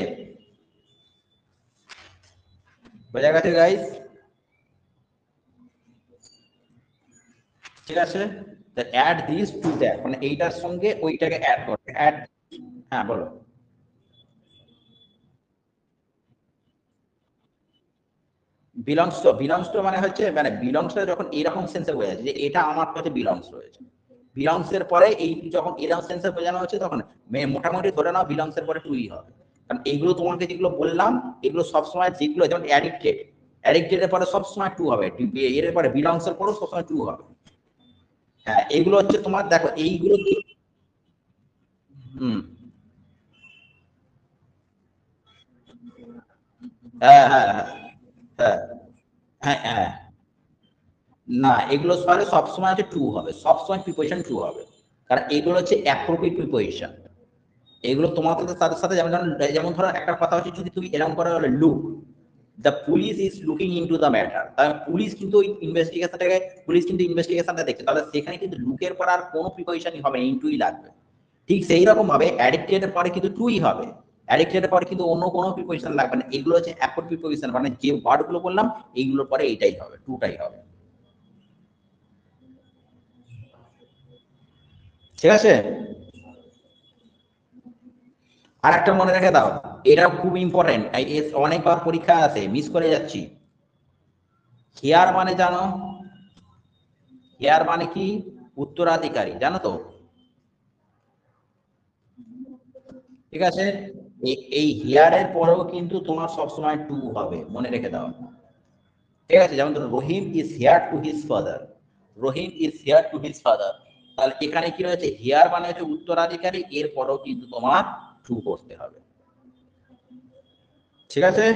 বোঝা গেছে গাইস? ঠিক আছে, অ্যাড দিস টু দ্যাট, মানে এইটার সঙ্গে ওইটাকে অ্যাড করতে, অ্যাড। হ্যাঁ বলো। বিলংস টু মানে হচ্ছে, মানে বিলংসটা যখন এরকম সেন্সে বোঝাচ্ছে যে এটা আমার কাছে বিলংস রয়েছে, বিলংসের পরে এই যখন এরকম সেন্সে বোঝানো হচ্ছে তখন মোটামুটি ধরে নাও বিলংসের পরে টুই হবে। কারণ এইগুলো তোমাকে যেগুলো বললাম এগুলো সবসময়, যেগুলো যেমন অ্যাডিক্টেড, অ্যাডিক্টেডের পরে সবসময় টু হবে, এর পরে বিলংসের পরেও সবসময় টু হবে। হ্যাঁ এইগুলো হচ্ছে তোমার, দেখো এইগুলো কি, হুম, হ্যাঁ হ্যাঁ হ্যাঁ হ্যাঁ হ্যাঁ হ্যাঁ, না এগুলো পরে সবসময় হচ্ছে টু হবে, সবসময় প্রিপোজিশন টু হবে, কারণ এগুলো হচ্ছে অ্যাপ্রোপ্রিয়েট প্রিপোজিশন। এগুলো তোমার সাথে সাথে যেমন যেমন ধরো একটা কথা হচ্ছে, যদি তুমি এরকম করা হলে look, the police is looking into the matter, তাহলে পুলিশ কিন্তু ওই ইনভেস্টিগেশনটাকে, পুলিশ কিন্তু ইনভেস্টিগেশনটা দেখছে, তাহলে সেখানে কিন্তু লুকের পর আর কোনো প্রিপোজিশনই হবে, ইনটুই লাগবে। ঠিক সেই রকম ভাবে অ্যাডিক্টেড এর পরে কিন্তু টুই হবে, অ্যাডিক্টেড এর পরে কিন্তু অন্য কোনো প্রিপোজিশন লাগবে না, এগুলো হচ্ছে অ্যাপোর্ট প্রিপোজিশন, মানে যে ওয়ার্ড গুলো বললাম এইগুলোর পরে এইটাই হবে, টুটাই হবে। ঠিক আছে, আর একটা মনে রেখে দাও, এটা খুব ইম্পর্টেন্ট, অনেকবার পরীক্ষা আছে, মিস করে যাচ্ছি। হেয়ার মানে জানো, হেয়ার মানে কি? উত্তরাধিকারী, জানো তো? ঠিক আছে, এই হেয়ারের পরেও কিন্তু তোমার সবসময় টু হবে, মনে রেখে দাও। ঠিক আছে, যেমন ধরো Rahim is heir to his father, Rahim is heir to his father, তাহলে এখানে কি রয়েছে, হেয়ার মানে হচ্ছে উত্তরাধিকারী, এর পরেও কিন্তু তোমার টু করতে হবে। ঠিক আছে,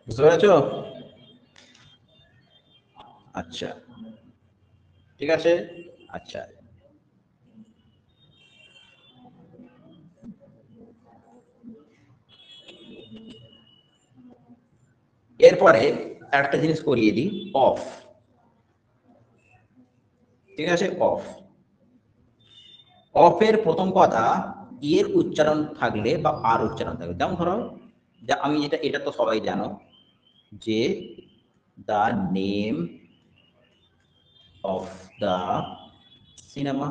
বুঝতে পেরেছো? আচ্ছা, ঠিক আছে, আচ্ছা। এরপরে একটা জিনিস করিয়ে দিই, অফ। ঠিক আছে, অফ, অফের প্রথম কথা এর উচ্চারণ থাকলে বা আর উচ্চারণ থাকলে, যেমন ধরো, যে আমি এটা এটা তো সবাই জানো যে the name of the cinema,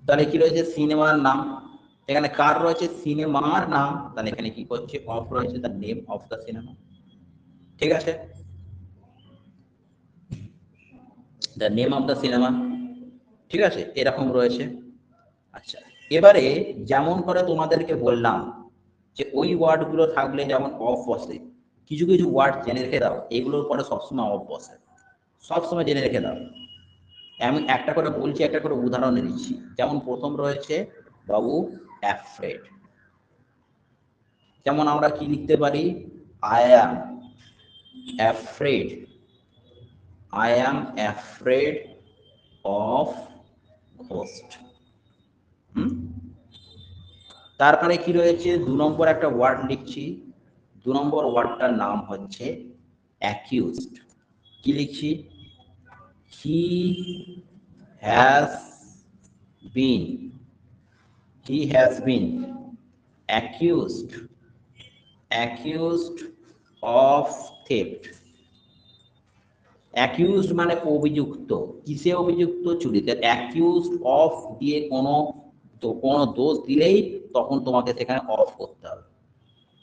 তাহলে কি রয়েছে, সিনেমার নাম, এখানে কার রয়েছে, সিনেমার নাম, তাহলে এখানে কি করছে, অফ রয়েছে, the name of the cinema. ঠিক আছে, the name of the cinema, ঠিক আছে, এরকম রয়েছে। আচ্ছা, এবারে যেমন করে তোমাদেরকে বললাম যে ওই ওয়ার্ড গুলো থাকলে যেমন অফ বসে, কিছু কিছু ওয়ার্ড জেনে রেখে দাও, এগুলোর পরে সবসময় অফ বসে, সবসময় জেনে রেখে দাও। আমি একটা করে বলছি, একটা করে উদাহরণ দিচ্ছি, যেমন প্রথম রয়েছে বাবু অ্যাফ্রেড, যেমন আমরা কি লিখতে পারি, I am afraid, I am afraid of ghost. তারপরে কি রয়েছে, দু নম্বর একটা ওয়ার্ড লিখছি, দু নম্বর ওয়ার্ডটার নাম হচ্ছে অ্যাকিউজড। কি লিখছি, he has been, he has been accused, accused of theft. Accused মানে অভিযুক্ত, কিসে অভিযুক্ত, চুরিতে। অ্যাকিউজড অফ দিয়ে কোনো, তো কোনো দোষ দিলেই তখন তোমাকে সেখানে অফ করতে হবে,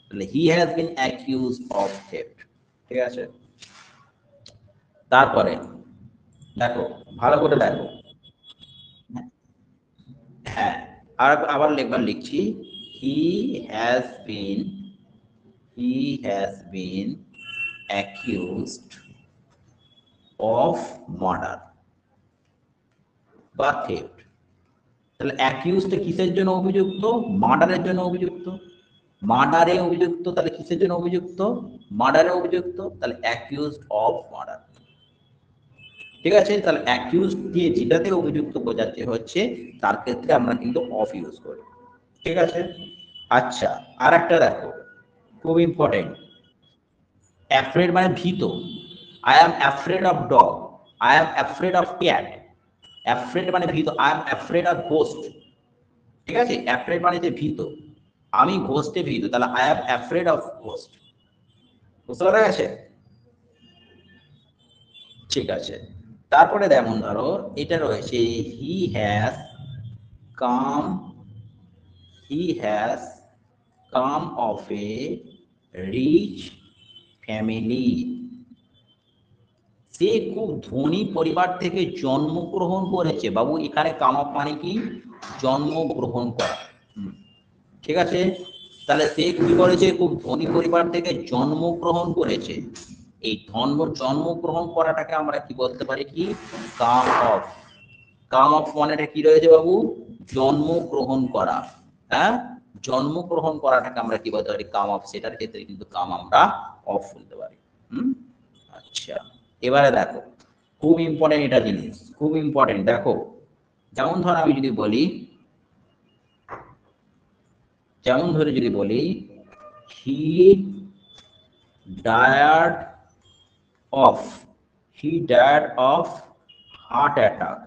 তাহলে he has been accused of theft. ঠিক আছে, তারপরে দেখো, ভালো করে দেখো, হ্যাঁ, আর আবার একবার লিখছি, he has been, he has been accused of murder বা থেফট। তাহলে অ্যাকিউজড কিসের জন্য অভিযুক্ত, মার্ডারের জন্য অভিযুক্ত, মার্ডারে অভিযুক্ত, তাহলে কিসের জন্য অভিযুক্ত, মার্ডারে অভিযুক্ত, তাহলে অ্যাকিউজড অফ মার্ডার। ঠিক আছে, তাহলে অ্যাকিউজ দিয়ে যেটাতে অভিযুক্ত বোঝাতে হচ্ছে তার ক্ষেত্রে আমরা কিন্তু অফ ইউজ করি। ঠিক আছে, আচ্ছা, আর একটা দেখো, খুব ইম্পর্টেন্ট, অ্যাফ্রেড মানে ভীত, I am afraid of dog, I am afraid of cat, afraid মানে ভীত, I am afraid of ghost, ঠিক আছে, অ্যাফ্রেড মানে যে ভীত, আমি ঘোস্টে ভীত, তাহলে I am afraid of ghost, বুঝতে পারা গেছে? ঠিক আছে, তারপরে যেমন ধরো এটা রয়েছে he has come, he has come of a rich family, সে খুব ধনী পরিবার থেকে জন্মগ্রহণ করেছে। বাবু এখানে কাম অফ মানে কি? জন্মগ্রহণ করা, ঠিক আছে, তাহলে সে কি করেছে? খুব ধনী পরিবার থেকে জন্মগ্রহণ করেছে। এই জন্মগ্রহণ করাটাকে আমরা কি বলতে পারি? কি কাম অফ। কাম অফ মানেটা কি রয়েছে বাবু? জন্মগ্রহণ করা, হ্যাঁ, জন্মগ্রহণ করাটাকে আমরা কি বলতে পারি? কাম অফ। সেটার ক্ষেত্রে কিন্তু কাম আমরা অফ বলতে পারি। আচ্ছা, এবারে দেখো খুব ইম্পর্টেন্ট এটা জিনিস, খুব ইম্পর্টেন্ট। দেখো যেমন ধর আমি যদি বলি, যেমন ধরে যদি বলি he died of, he died of heart attack,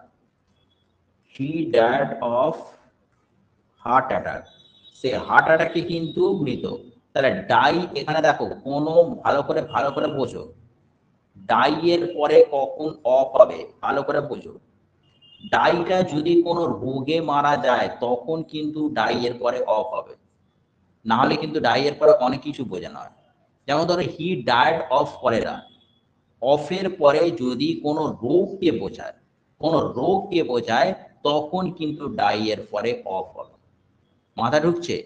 he died of heart attack, সে হার্ট অ্যাটাকে কিন্তু মৃত। তাহলে ডাই এখানে দেখো কোনো ভালো করে বোঝো, ডাই এর পরে কখন অফ হবে ভালো করে বোঝো। ডাইটা যদি কোনো রোগে মারা যায় তখন কিন্তু ডাই এর পরে অফ হবে, না হলে কিন্তু ডাই এর পরে অনেক কিছু বোঝানো হয়। যেমন ধরো হি ডায়েড অফ কলেরা, অফের পরে যদি কোনো রোগকে বোঝায়, কোনো রোগকে বোঝায় তখন কিন্তু ডাই এর পরে অফ হবে। মাথা ঢুকছে?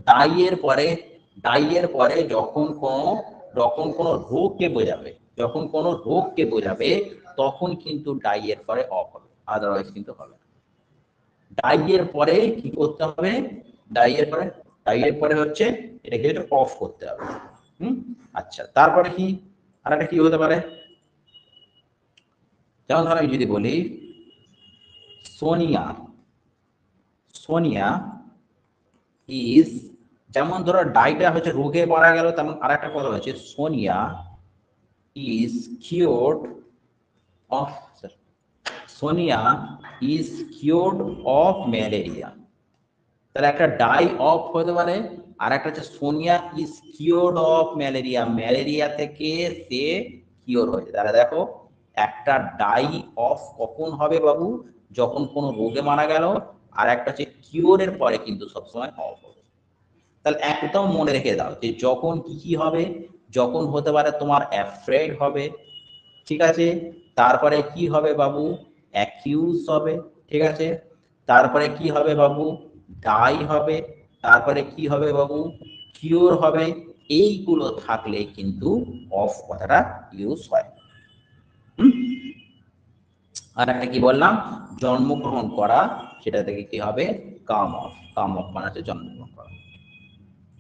ডাই এর পরে যখন কোনো রোগকে বোঝাবে, যখন কোনো রোগকে বোঝাবে তখন কিন্তু ডাই এর পরে অফ হবে, আদারওয়াইজ কিন্তু হবে না। ডাই এর পরে কি করতে হবে? ডাই এর পরে হচ্ছে এটাকে অফ করতে হবে। আচ্ছা, তারপরে কি আর একটা কি হতে পারে? যেমন ধরো আমি যদি বলি সোনিয়া, সোনিয়া ইজ, যেমন ধরো ডাইটা হচ্ছে রোগে মারা গেল, তেমন আর একটা কথা হচ্ছে Sonia is cured of, Sonia is cured of malaria. তাহলে একটা ডাই অফ হতে পারে, আর একটা হচ্ছে Sonia is cured of malaria, malaria থেকে সে কিওর হয়েছে। তাহলে দেখো একটা ডাই অফ কখন হবে বাবু? যখন কোনো রোগে মারা গেল, আর একটা হচ্ছে কিওরের পরে কিন্তু সবসময় অফ হবে। তাহলে একদম মনে রেখে দাও যে যখন কি হবে, যখন হতে পারে তোমার অ্যাফ্রেড হবে, ঠিক আছে, তারপরে কি হবে বাবু? অ্যাকিউজ হবে, ঠিক আছে, তারপরে কি হবে বাবু? ডাই হবে, তারপরে কি হবে বাবু? কিওর হবে। এইগুলো থাকলে কিন্তু অফ কথাটা ইউজ হয়। আর একটা কি বললাম? জন্মগ্রহণ করা, সেটা থেকে কি হবে? কাম অফ। কাম অফ মানে হচ্ছে জন্মগ্রহণ করা।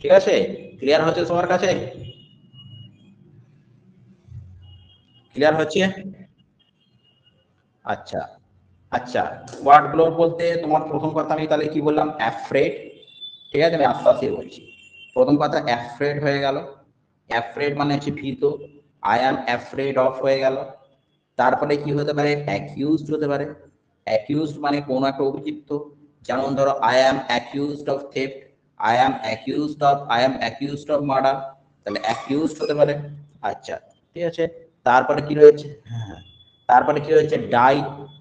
ঠিক আছে, ক্লিয়ার হচ্ছে তোমার কাছে? ক্লিয়ার হচ্ছে? আচ্ছা আচ্ছা, ওয়ার্ডগুলো বলতে তোমার প্রথম কথা আমি তাহলে কি বললাম? অ্যাফ্রেড, ঠিক আছে, আমি আস্তে আস্তে বলছি। প্রথম কথা অ্যাফ্রেড হয়ে গেল, অ্যাফ্রেড মানে হচ্ছে ভীত, আই অ্যাম অ্যাফ্রেড অফ হয়ে গেল। তারপরে কি হতে পারে? অ্যাকিউজড হতে পারে, অ্যাকিউজড মানে কোনো একটা অভিযুক্ত। যেমন ধরো I am accused of theft, I am accused of murder, তাহলে অ্যাকিউজড হতে পারে। আচ্ছা, ঠিক আছে, তারপরে কি রয়েছে? হ্যাঁ, তারপরে কি রয়েছে? ডাই,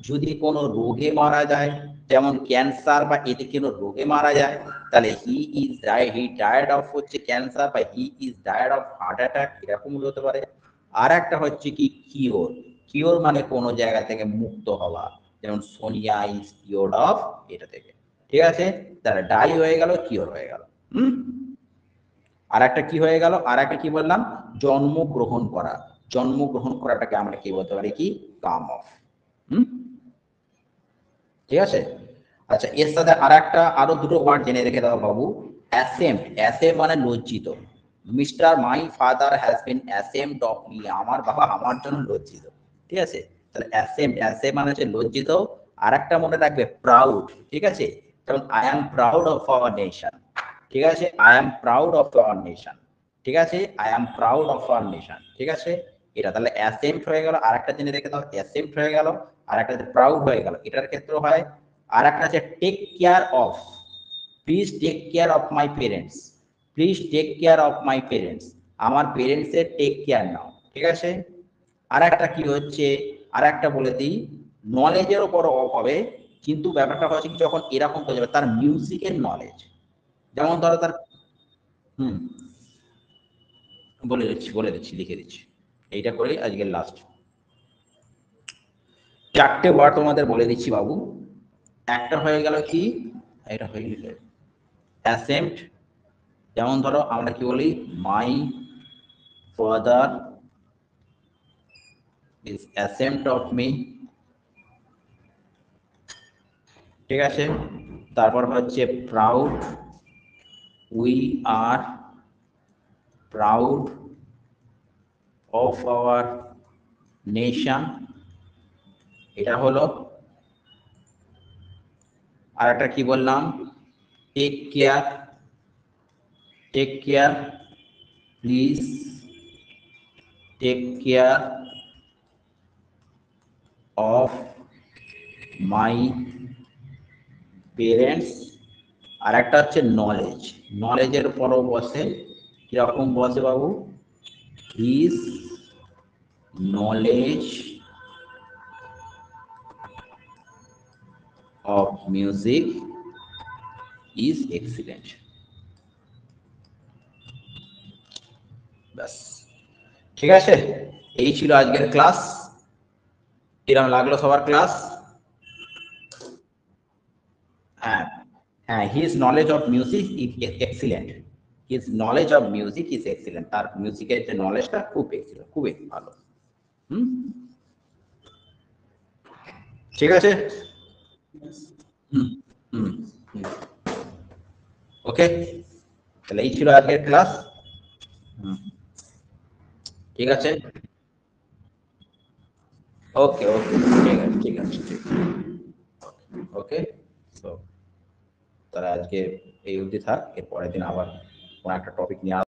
যদি কোনো রোগে মারা যায়, যেমন ক্যান্সার বা এতে কোনো রোগে মারা যায়, তাহলে হি ডায়েড অফ হচ্ছে ক্যান্সার, বা he is died of heart attack, এরকম হতে পারে। আর একটা হচ্ছে কি কিওর, কিওর মানে কোনো জায়গা থেকে মুক্ত হওয়া, যেমন সোনিয়া ইজ কিওর্ড অফ এটা থেকে। ঠিক আছে, তাহলে ডাই হয়ে গেল, কিওর হয়ে গেল। আর একটা কি হয়ে গেল? আর একটা কি বললাম? জন্মগ্রহণ করা, জন্মগ্রহণ করাটাকে আমরা কি বলতে পারি? কি কাম অফ। ঠিক আছে, আচ্ছা, এর সাথে আর একটা আরো দুটো ওয়ার্ড জেনে রেখে দাও বাবু। অ্যাসেম্ড, অ্যাসেম্ড মানে লজ্জিত। Mister my father has been ashamed of me, আমার বাবা আমার জন্য লজ্জিত। ঠিক আছে, তাহলে অ্যাসেম্ড, অ্যাসেম্ড মানে হচ্ছে লজ্জিত। আর একটা মনে রাখবে প্রাউড, ঠিক আছে, যেমন I am proud of our nation, ঠিক আছে, I am proud of our nation, ঠিক আছে, I am proud of our nation, ঠিক আছে। এটা তাহলে অ্যাসেম্পট হয়ে গেল, আর একটা জিনিস রেখে দাও, অ্যাসেম্পট হয়ে গেল, আর একটা প্রাউড হয়ে গেল, এটার ক্ষেত্রে হয়। আর একটা আছে take care of, please take care of my parents, please take care of my parents, আমার পেরেন্টসের টেক কেয়ার নাও, ঠিক আছে। আর একটা কি হচ্ছে, আর একটা বলে দিই, নলেজের ওপর অফ হবে, কিন্তু ব্যাপারটা হচ্ছে কি যখন এরকম হয়ে যাবে তার মিউজিকের নলেজ, যেমন ধরো তার বলে দিচ্ছি লিখে দিচ্ছি, এইটা করে আজকের লাস্ট চারটে ওয়ার্ড তোমাদের বলে দিচ্ছি বাবু। একটা হয়ে গেল কি, এটা হয়ে গেল অ্যাসেম্পট, যেমন ধরো আমরা কি বলি, my father is ashamed of me, ঠিক আছে। তারপর হচ্ছে proud, we are proud of our nation, এটা হলো। আর একটা কি বললাম, take care, take care, please take care of my parents. আর একটা হচ্ছে নলেজ, নলেজের পরও বসে, কিরকম বসে বাবু, his knowledge of music is excellent. ব্যাস, ঠিক আছে, এই ছিল আজকের ক্লাস। কিরকম লাগলো সবার ক্লাস? হ্যাঁ হ্যাঁ, his knowledge of music is excellent, his knowledge of music is excellent, তার মিউজিকের যে নলেজটা খুব এক্সিলেন্ট, খুবই ভালো। ঠিক আছে, ওকে, তাহলে এই ছিল আজকের ক্লাস। ঠিক আছে, ওকে ওকে, ঠিক আছে ঠিক আছে, ওকে। তো তাহলে আজকে এই অবধি থাক, এর পরের দিন আবার কোনো একটা টপিক নিয়ে